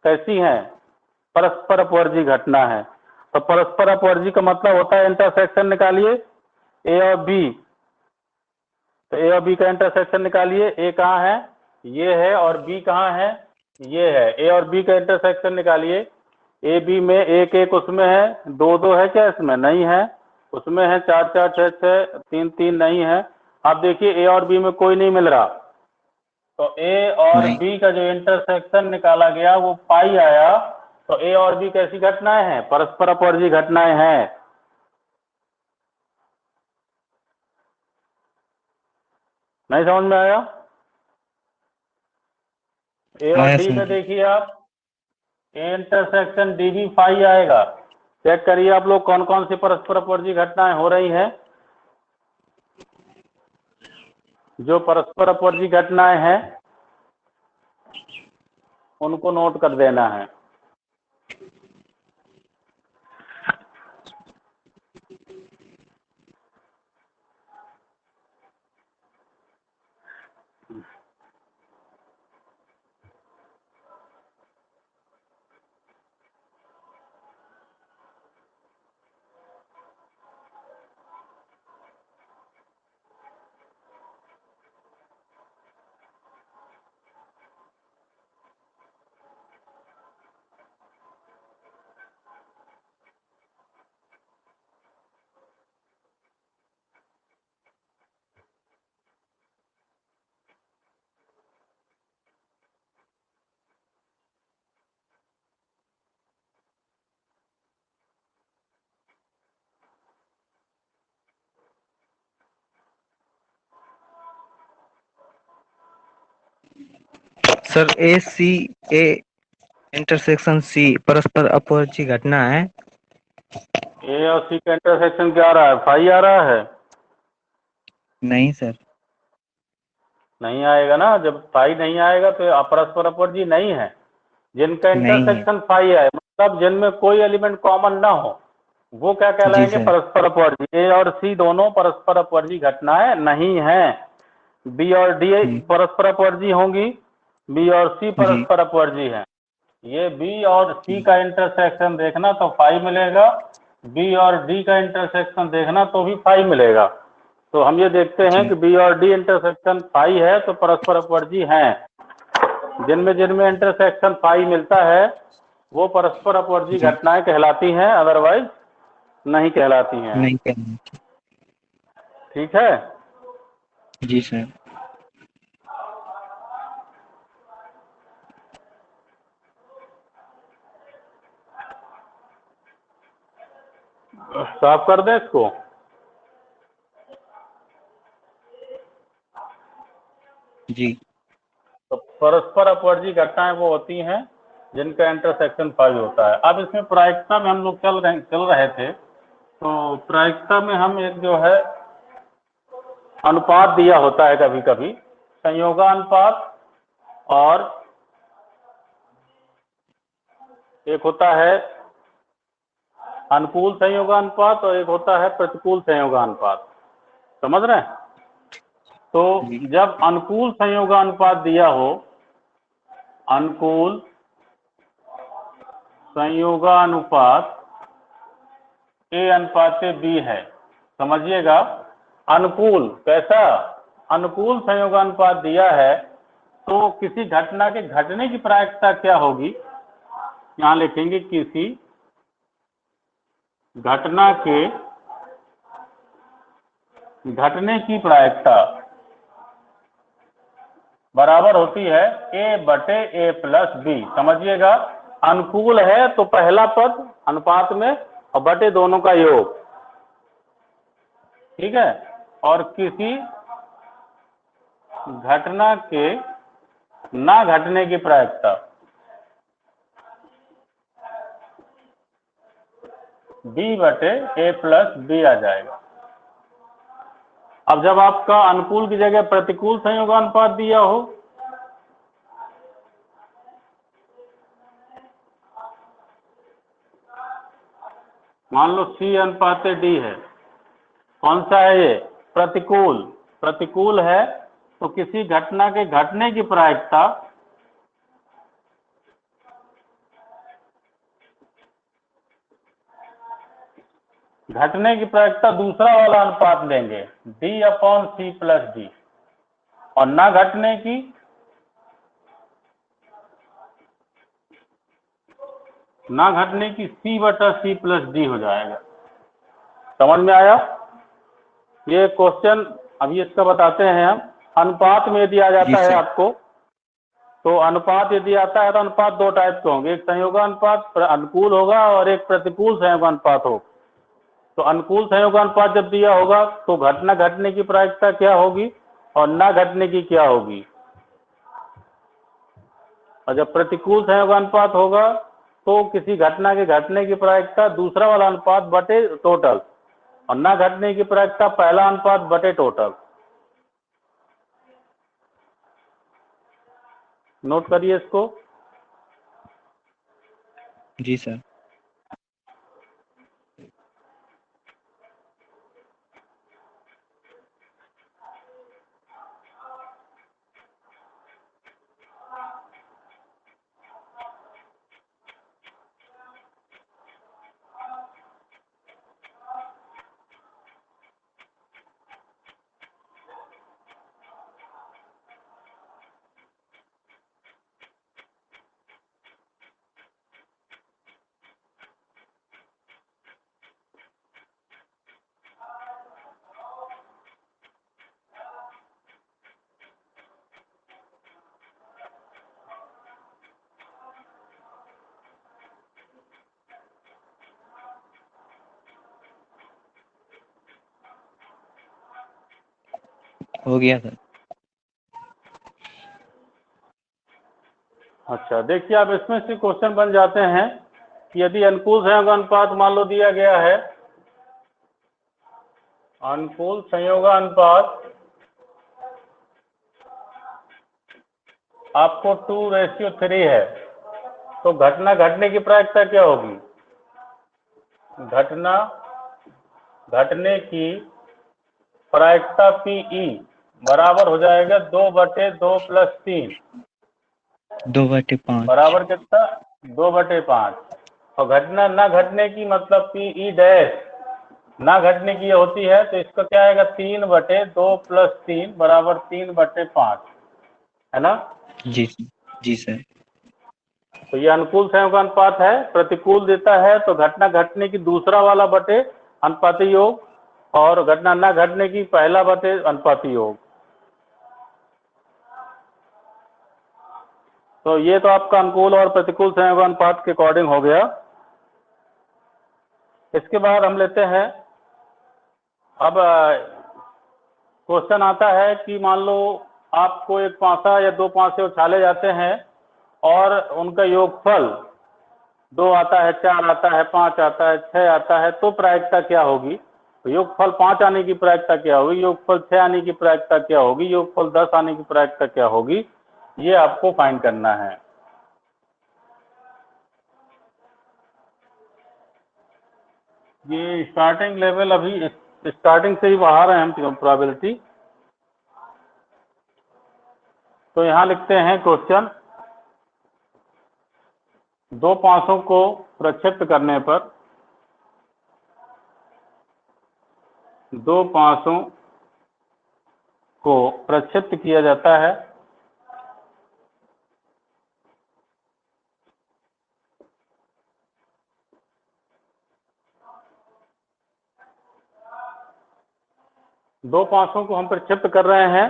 कैसी हैं, परस्पर अपवर्जी घटना है। तो परस्पर अपवर्जी का मतलब होता है इंटरसेक्शन निकालिए ए और बी, तो ए और बी का इंटरसेक्शन निकालिए। ए कहाँ है? ये है। और बी कहाँ है? ये है। ए और बी का इंटरसेक्शन निकालिए। ए बी में एक एक उसमें है, दो दो है क्या इसमें? नहीं है। उसमें है चार चार छः छः, तीन तीन नहीं है। अब देखिए ए और बी में कोई नहीं मिल रहा, तो ए और नहीं। बी का जो इंटरसेक्शन निकाला गया वो पाई आया। तो ए और बी कैसी घटनाएं हैं? परस्पर अपवर्जी घटनाएं हैं। नहीं समझ में आया? ए और आया डी में समझ। देखिए आप, A intersection D B phi आएगा। चेक करिए आप लोग कौन कौन सी परस्पर अपवर्जी घटनाएं हो रही हैं। जो परस्पर अपवर्जी घटनाएं हैं उनको नोट कर देना है। Sir A C A intersection C परस्पर अपवर्जी घटना है। ए और सी का इंटरसेक्शन क्या आ रहा है? फाई आ रहा है? नहीं सर। नहीं आएगा ना। जब फाई नहीं आएगा तो परस्पर अपवर्जी नहीं है। जिनका नहीं है। इंटरसेक्शन फाई है मतलब जिनमें कोई एलिमेंट कॉमन ना हो, वो क्या जी कहलाएंगे? सर। परस्पर अपवर्जी। ए और सी दोनों परस्पर अपवर्जी घटनाएं नहीं हैं। बी और डी जी। परस्पर अपवर्जी होंगी, बी और सी जी। परस्पर अपवर्जी हैं। ये बी और सी का इंटरसेक्शन देखना तो फाई मिलेगा, बी और डी का इंटरसेक्शन देखना तो भी फाई मिलेगा। तो हम ये देखते हैं जी। कि बी और डी इंटरसेक्शन फाई है तो परस्पर अपवर्जी हैं। जिनमें जिनमें इंटरसेक्शन फाई मिलता है वो परस्पर अपवर्जी जी। घटनाएं कहलाती हैं, अदरवाइज नहीं कहलाती हैं। नहीं करना। ठीक है। जी सर। साफ कर दें इसको। जी। तो परस्पर अपवर्जी घटनाएं वो होती हैं जिनका इंटरसेक्शन फाई होता है। अब इसमें प्रायिकता में हम लोग चल रहे थे। तो प्रायिकता में हम एक जो है अनुपात दिया होता है कभी कभी, संयोगानुपात, और एक होता है अनुकूल संयोगानुपात और एक होता है प्रतिकूल संयोगानुपात। समझ रहे हैं? तो जी। जब अनुकूल संयोगानुपात दिया हो, अनुकूल संयोगानुपात ए अनुपात बी है, समझिएगा। अनुकूल कैसा? अनुकूल संयोगानुपात दिया है तो किसी घटना के घटने की प्रायिकता क्या होगी? यहाँ लिखेंगे किसी घटना के घटने की प्रायिकता बराबर होती है ए बटे ए प्लस बी। समझिएगा, अनुकूल है तो पहला पद अनुपात में और बटे दोनों का योग। ठीक है। और किसी घटना के ना घटने की प्रायिकता बी बटे ए प्लस बी आ जाएगा। अब जब आपका अनुकूल की जगह प्रतिकूल संयोगानुपात दिया हो, मान लो सी अनुपात डी है, कौन सा है ये? प्रतिकूल। प्रतिकूल है तो किसी घटना के घटने की प्रायिकता घटने की प्रायिकता दूसरा वाला अनुपात लेंगे D/C+D, और ना घटने की C/C+D हो जाएगा। समझ में आया? ये क्वेश्चन अभी इसका बताते हैं हम। अनुपात में यदि आ जी जाता है सर। आपको, तो अनुपात यदि आता है तो अनुपात दो टाइप के होंगे, एक संयोगानुपात अनुकूल होगा और एक प्रतिकूल संयोगानुपात हो। तो अनुकूल संयोगानुपात जब दिया होगा तो घटना घटने की प्रायिकता क्या होगी और ना घटने की क्या होगी, और जब प्रतिकूल संयोगानुपात होगा तो किसी घटना के घटने की प्रायिकता दूसरा वाला अनुपात बटे टोटल, और ना घटने की प्रायिकता पहला अनुपात बटे टोटल। नोट करिए इसको। जी सर। हो गया सर। अच्छा, देखिए अब इसमें से क्वेश्चन बन जाते हैं कि यदि अनुकूल संयोगानुपात मान लो दिया गया है, अनुकूल संयोगानुपात आपको 2:3 है, तो घटना घटने की प्रायिकता क्या होगी? घटना घटने की प्रायिकता PE बराबर हो जाएगा 2/2 + 3 2/5। बराबर कितना? 2/5। और घटना ना घटने की मतलब PE डैश ना घटने की होती है, तो इसका क्या आएगा? 3/2 + 3 बराबर 3/5, है ना? जी जी सर। तो ये अनुकूल संयोगानुपात है। प्रतिकूल देता है तो घटना घटने की दूसरा वाला बटे अनुपाती योग, और घटना ना घटने की पहला बटे अनुपाती योग। तो ये तो आपका अनुकूल और प्रतिकूल संयोगानुपात के अकॉर्डिंग हो गया। इसके बाद हम लेते हैं, अब क्वेश्चन आता है कि मान लो आपको एक पासा या दो पासे उछाले जाते हैं और उनका योगफल 2 आता है, 4 आता है, 5 आता है, 6 आता है, तो प्रायिकता क्या होगी? तो योगफल 5 आने की प्रायिकता क्या होगी, योगफल 6 आने की प्रायिकता क्या होगी, योगफल 10 आने की प्रायिकता क्या होगी, ये आपको फाइंड करना है। ये स्टार्टिंग लेवल, अभी स्टार्टिंग से ही बाहर हैं हम प्रोबेबिलिटी। तो यहाँ लिखते हैं क्वेश्चन, दो पासों को प्रक्षेप्त करने पर, दो पासों को प्रक्षेप्त किया जाता है दो पासों को हम प्रक्षेप्त कर रहे हैं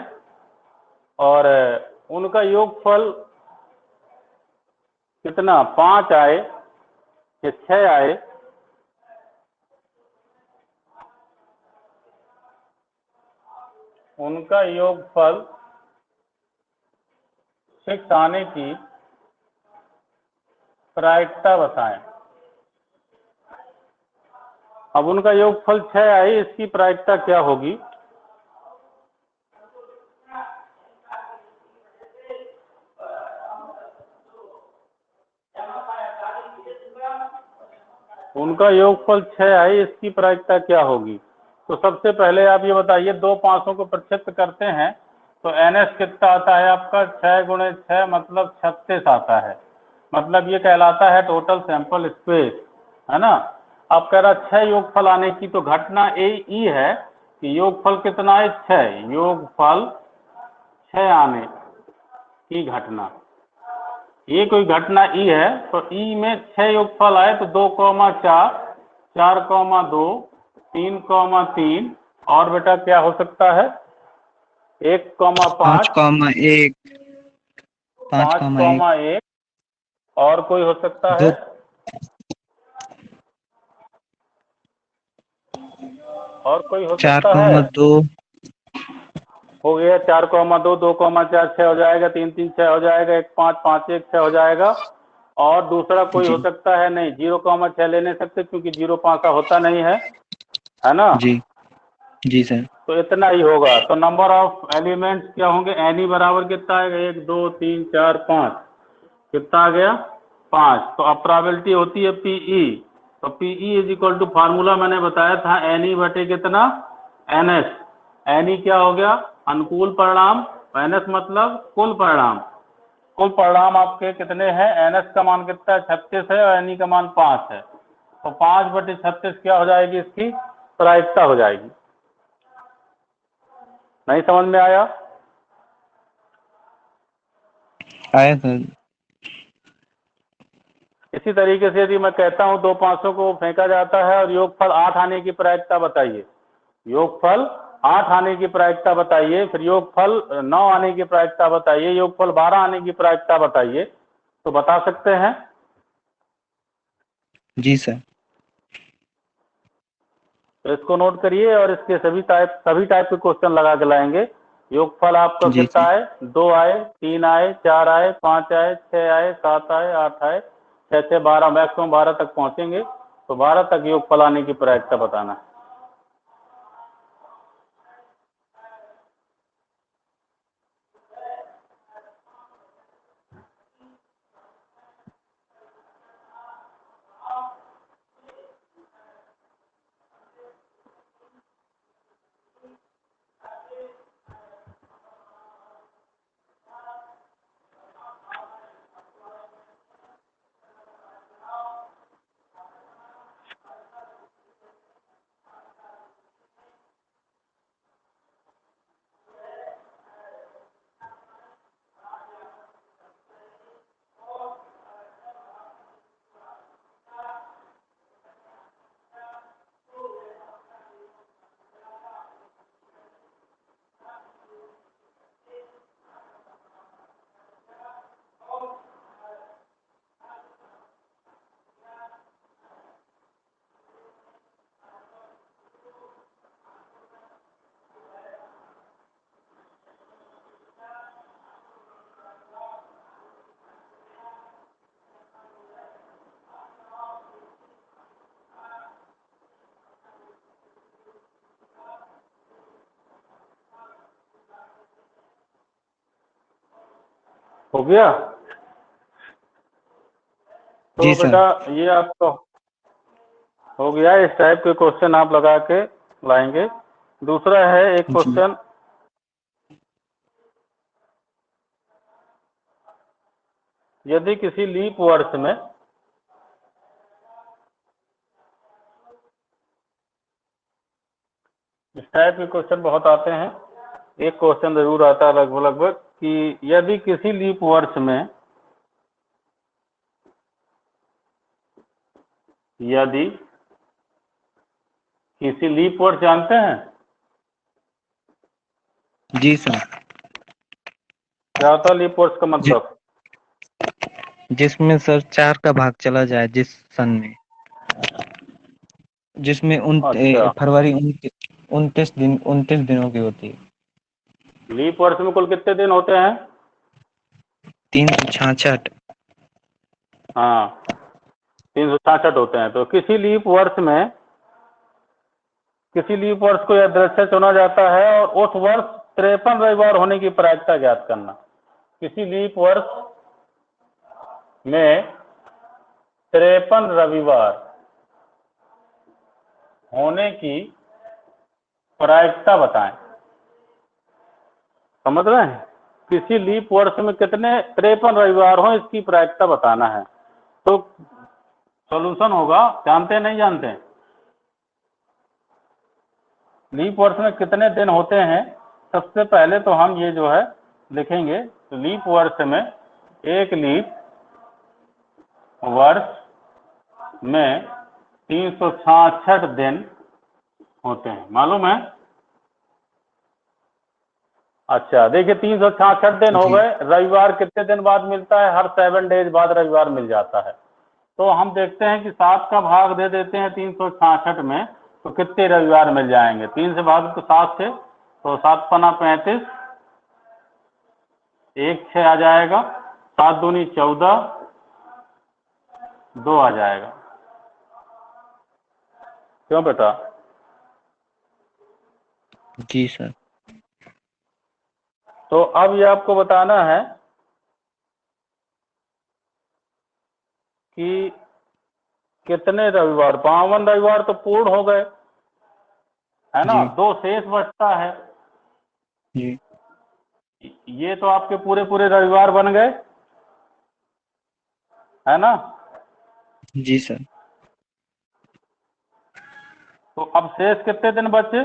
और उनका योगफल कितना, 5 आए या 6 आए, उनका योगफल 6 आने की प्रायिकता बताएं। अब उनका योगफल 6 आई, इसकी प्रायिकता क्या होगी? उनका योगफल 6 आई, इसकी प्रायिकता क्या होगी? तो सबसे पहले आप ये बताइए, दो पासों को प्रक्षेप्त करते हैं तो NS कितना आता है आपका? 6 × 6 मतलब 36 आता है। मतलब ये कहलाता है टोटल सैंपल स्पेस, है ना? आप कह रहा 6 योगफल आने की, तो घटना ए ई है कि योगफल कितना है 6, योगफल 6 आने की घटना, ये कोई घटना ई है, तो ई में 6 योगफल आए तो 2,4, 4,2, 3,3 और बेटा क्या हो सकता है 1,5, 5,1, 5,1, 5,1 और कोई हो सकता है 2, और कोई हो सकता है 4,2, हो गया 4,2, 2,4 6 हो जाएगा, 3 3 6 हो जाएगा, 1 5 5 1 6 हो जाएगा। और दूसरा कोई जी हो सकता है नहीं, 0,6 ले नहीं सकते क्योंकि 0 5 होता नहीं है ना। जी जी सर। तो इतना ही होगा। तो नंबर ऑफ एलिमेंट्स क्या होंगे, एन ई बराबर कितना आएगा 1 2 3 4 5, कितना आ गया 5। तो अब प्रोबेबिलिटी होती है पीई, तो PE is equal to formula मैंने बताया था एन ई बटे कितना एन एस। एन ई क्या हो गया अनुकूल परिणाम, एन एस मतलब कुल परिणाम। कुल परिणाम आपके कितने हैं, एन एस का मान कितना है 36 है और एन ई का मान 5 है, तो 5 बटे 36 क्या हो जाएगी, इसकी प्रायिकता हो जाएगी। नहीं समझ में आया? आया सर। इसी तरीके से यदि मैं कहता हूं 2 500 को फेंका जाता है और योगफल 8 आने की प्रायिकता बताइए, योगफल 8 आने की प्रायिकता बताइए, फिर योगफल 9 आने की प्रायिकता बताइए, योगफल 12 आने की प्रायिकता बताइए, तो बता सकते हैं? जी सर। तो इसको नोट करिए और इसके सभी टाइप के क्वेश्चन लगा के लाएंगे। योगफल आपका जी कितना सर। आए, 2 आए, 3 आए, 4 आए, 5 आए, 6 आए, 7 आए, 8 आए, 6 6 12, मैक्सिमम 12 तक पहुंचेंगे, तो 12 तक योगफल आने की प्रायिकता बताना है। हो गया? जी तो सर। बेटा ये आपका हो गया, इस टाइप के क्वेश्चन आप लगा के लाएंगे। दूसरा है एक जी क्वेश्चन, यदि किसी लीप वर्ष में इस टाइप के क्वेश्चन बहुत आते हैं, एक क्वेश्चन जरूर आता है लगभग लगभग कि यदि किसी लीप वर्ष में, यदि किसी लीप वर्ष जानते हैं जी सर। क्या होता है लीप वर्ष का जि, मतलब? जिसमें सर 4 का भाग चला जाए जिस सन में, जिसमें अच्छा, फरवरी 29 दिनों की होती है। लीप वर्ष में कुल कितने दिन होते हैं? 366। हाँ, 366 होते हैं। तो किसी लीप वर्ष को यह दृश्य चुना जाता है और उस वर्ष 53 रविवार होने की प्रायिकता ज्ञात करना। किसी लीप वर्ष में 53 रविवार होने की प्रायिकता बताएं। समझ रहे हैं? किसी लीप वर्ष में कितने 53 रविवार हो, इसकी प्रायिकता बताना है। तो सॉल्यूशन होगा, जानते हैं नहीं जानते हैं? लीप वर्ष में कितने दिन होते हैं? सबसे पहले तो हम ये जो है लिखेंगे, तो लीप वर्ष में, एक लीप वर्ष में 366 दिन होते हैं, मालूम है? अच्छा देखिए, 366 दिन हो जी। गए। रविवार कितने दिन बाद मिलता है? हर 7 डेज बाद रविवार मिल जाता है। तो हम देखते हैं कि 7 का भाग दे देते हैं 366 में, तो कितने रविवार मिल जाएंगे? 3 से भाग तो 7 से, तो 7 पना 35, 1 6 आ जाएगा, 7 दूनी 14, 2 आ जाएगा। क्यों बेटा? जी सर। तो अब ये आपको बताना है कि कितने रविवार, 52 रविवार तो पूर्ण हो गए, है ना? जी। 2 शेष बचता है। जी। ये तो आपके पूरे पूरे रविवार बन गए, है ना? जी सर। तो अब शेष कितने दिन बचे?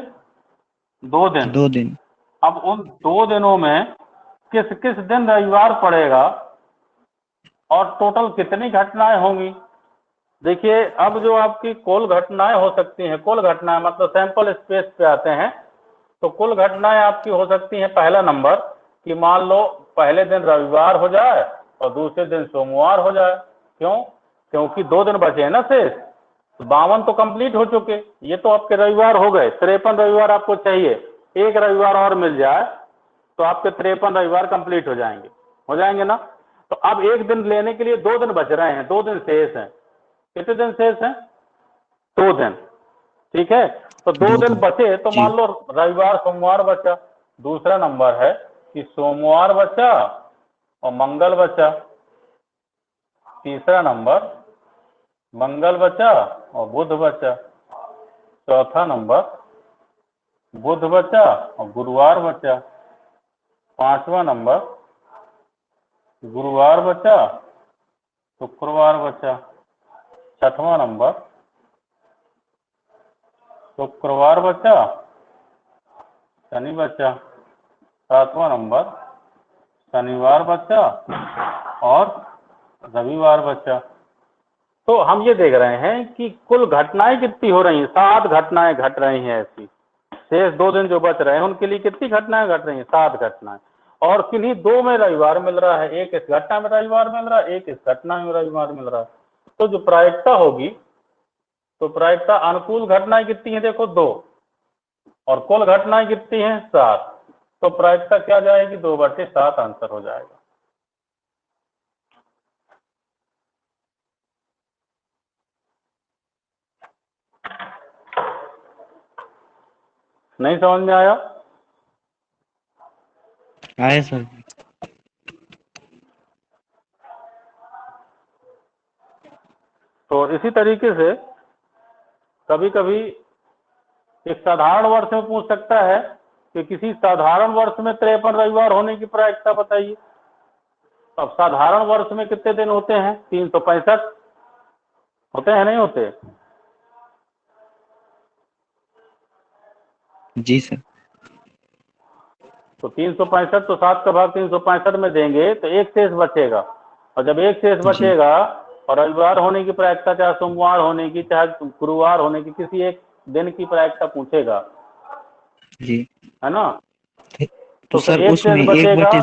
2 दिन। 2 दिन। अब उन 2 दिनों में किस किस दिन रविवार पड़ेगा और टोटल कितनी घटनाएं होंगी? देखिए, अब जो आपकी कुल घटनाएं हो सकती हैं, कुल घटनाएं मतलब सैंपल स्पेस पे आते हैं, तो कुल घटनाएं आपकी हो सकती हैं, पहला नंबर कि मान लो पहले दिन रविवार हो जाए और दूसरे दिन सोमवार हो जाए। क्यों? क्योंकि 2 दिन बचे हैं ना शेष, तो 52 तो कंप्लीट हो चुके, ये तो आपके रविवार हो गए। 53 रविवार आपको चाहिए, एक रविवार और मिल जाए तो आपके 53 रविवार कंप्लीट हो जाएंगे ना? तो अब एक दिन लेने के लिए 2 दिन बच रहे हैं, 2 दिन शेष हैं। कितने दिन शेष हैं? 2 दिन। ठीक है, तो 2 2 दिन दिन। बचे, तो जी। मान लो रविवार सोमवार बचा। दूसरा नंबर है कि सोमवार बचा और मंगल बचा। तीसरा नंबर मंगल बचा और बुध बचा। चौथा नंबर बुध बचा और गुरुवार बचा। पांचवा नंबर गुरुवार बचा, शुक्रवार बचा। छठवां नंबर शुक्रवार बचा, शनि बचा। सातवां नंबर शनिवार बचा और रविवार बचा। तो हम ये देख रहे हैं कि कुल घटनाएं कितनी हो रही हैं? 7 घटनाएं घट रही हैं ऐसी। शेष 2 दिन जो बच रहे हैं उनके लिए कितनी घटनाएं घट रही हैं? 7 घटनाएं। और किन्हीं 2 में रविवार मिल रहा है, एक इस घटना में रविवार मिल रहा है, एक इस घटना में रविवार मिल रहा है। तो जो प्रायिकता होगी, तो प्रायिकता अनुकूल घटनाएं कितनी हैं? देखो 2, और कुल घटनाएं कितनी हैं? 7। तो प्रायिकता क्या जाएगी? 2/7 आंसर हो जाएगा। नहीं समझ में आया? आए सर। तो इसी तरीके से कभी कभी एक साधारण वर्ष में पूछ सकता है कि किसी साधारण वर्ष में 53 रविवार होने की प्रायिकता बताइए। अब साधारण वर्ष में कितने दिन होते हैं? 365 होते हैं, नहीं होते? जी सर। तो 365, तो 7 का भाग 365 में देंगे तो एक शेष बचेगा, और जब एक शेष जी। बचेगा और रविवार होने की प्रायिकता, चाहे सोमवार होने की, चाहे गुरुवार होने की, किसी एक दिन की प्रायिकता पूछेगा, जी। है ना? तो तो फिर सर एक उसमें शेष बचेगा।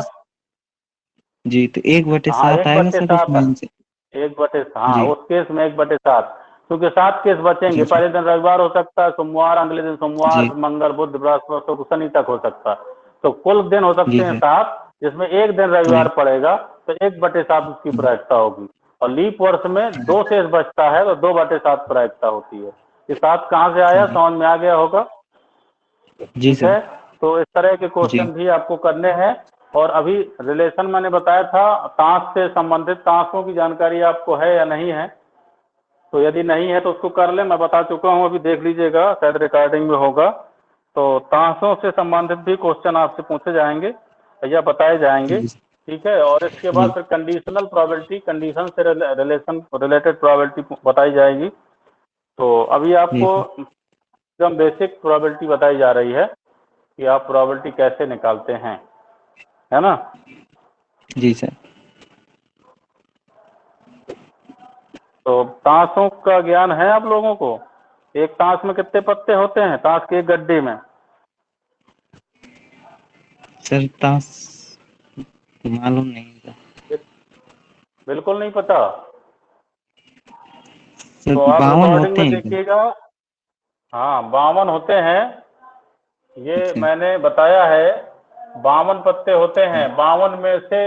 जी, तो 1/7 हाँ, आएगा सर 1/7, उसमें से? 1/7, हाँ, जी। उस केस में 1/7, क्योंकि 7 केस बचेंगे। जी सर। पहले दिन रविवार हो सकता है, सोमवार, अगले दिन सोमवार, जी। मंगल, बुध, बृहस्पति, शुक्र, शनि तक हो सकता है। तो कुल दिन हो सकते जी हैं सर। 7, जिसमें एक दिन रविवार जी। पड़ेगा, तो 1/7 उसकी जी। प्रायिकता होगी। और लीप वर्ष में 2 शेष बचता है, तो 2/7 प्रायिकता होती है। ये 7 कहाँ से आया, जी। समझ में आ गया होगा? जी ठीक सर। है, तो इस तरह के जी। क्वेश्चन भी आपको करने हैं। और अभी रिलेशन मैंने बताया था, ताश से संबंधित ताशों की जानकारी आपको है या नहीं है? तो यदि नहीं है तो उसको कर ले, मैं बता चुका हूँ, अभी देख लीजिएगा, शायद रिकॉर्डिंग में होगा। तो ताशों से संबंधित भी क्वेश्चन आपसे पूछे जाएंगे या बताए जाएंगे जी। कि ठीक है। और इसके बाद फिर कंडीशनल प्रोबेबिलिटी, कंडीशन से रिलेटेड प्रोबेबिलिटी बताई जाएगी। तो अभी आपको एकदम बेसिक प्रोबेबिलिटी बताई जा रही है कि आप प्रोबेबिलिटी कैसे निकालते हैं, है ना। जी सर। तो ताशों का ज्ञान है आप लोगों को? एक ताश में कितने पत्ते होते हैं, ताश के एक गड्ढे में? सर ताश मालूम नहीं था। बिल्कुल नहीं पता? सर तो आप 52 रिकॉर्डिंग होते में हैं क्या? देखिएगा। हाँ, 52 होते हैं, ये अच्छा। मैंने बताया है। 52 पत्ते होते हैं। 52 में से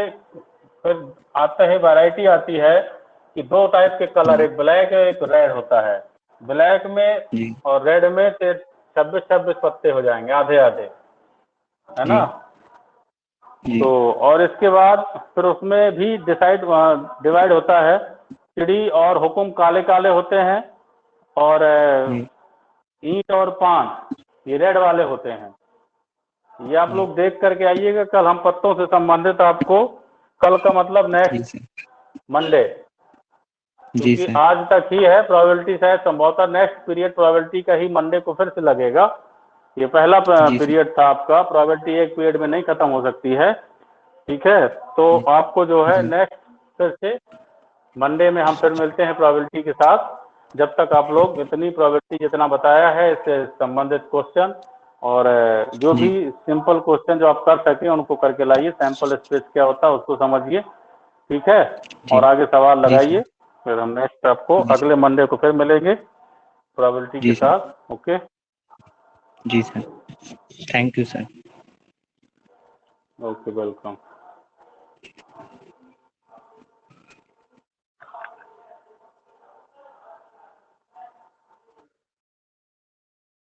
फिर आते हैं, वैरायटी आती है कि दो टाइप के कलर, एक ब्लैक है एक रेड होता है। ब्लैक में जी और रेड में 26-26 पत्ते हो जाएंगे, आधे आधे, है जी ना। जी तो और इसके बाद फिर उसमें भी डिवाइड होता है। चिड़ी और हुकुम काले काले होते हैं, और जी ईंट और पान ये रेड वाले होते हैं। ये आप जी लोग देख करके आइएगा। कल हम पत्तों से संबंधित आपको, कल का मतलब जी नेक्स्ट सर। मंडे, जी क्योंकि सर। आज तक ही है प्रोबेबिलिटी, शायद संभवतः नेक्स्ट पीरियड प्रोबेबिलिटी का ही मंडे को फिर से लगेगा। ये पहला जी सर। पीरियड था आपका। प्रोबेबिलिटी एक पीरियड में नहीं खत्म हो सकती है, ठीक है। तो जी आपको जो है जी नेक्स्ट फिर से मंडे में हम फिर मिलते हैं प्रोबेबिलिटी के साथ। जब तक आप लोग इतनी प्रोबेबिलिटी जितना बताया है इससे संबंधित क्वेश्चन और जो भी जी सिंपल क्वेश्चन जो आप कर सकें उनको करके लाइए। सैंपल स्पेस क्या होता है उसको समझिए, ठीक है। जी और आगे सवाल जी लगाइए। सर। फिर हम नेक्स्ट आपको जी अगले सर। मंडे को फिर मिलेंगे प्रोबेबिलिटी के जी सर। साथ। ओके, जी sir. Thank you sir. Okay, welcome.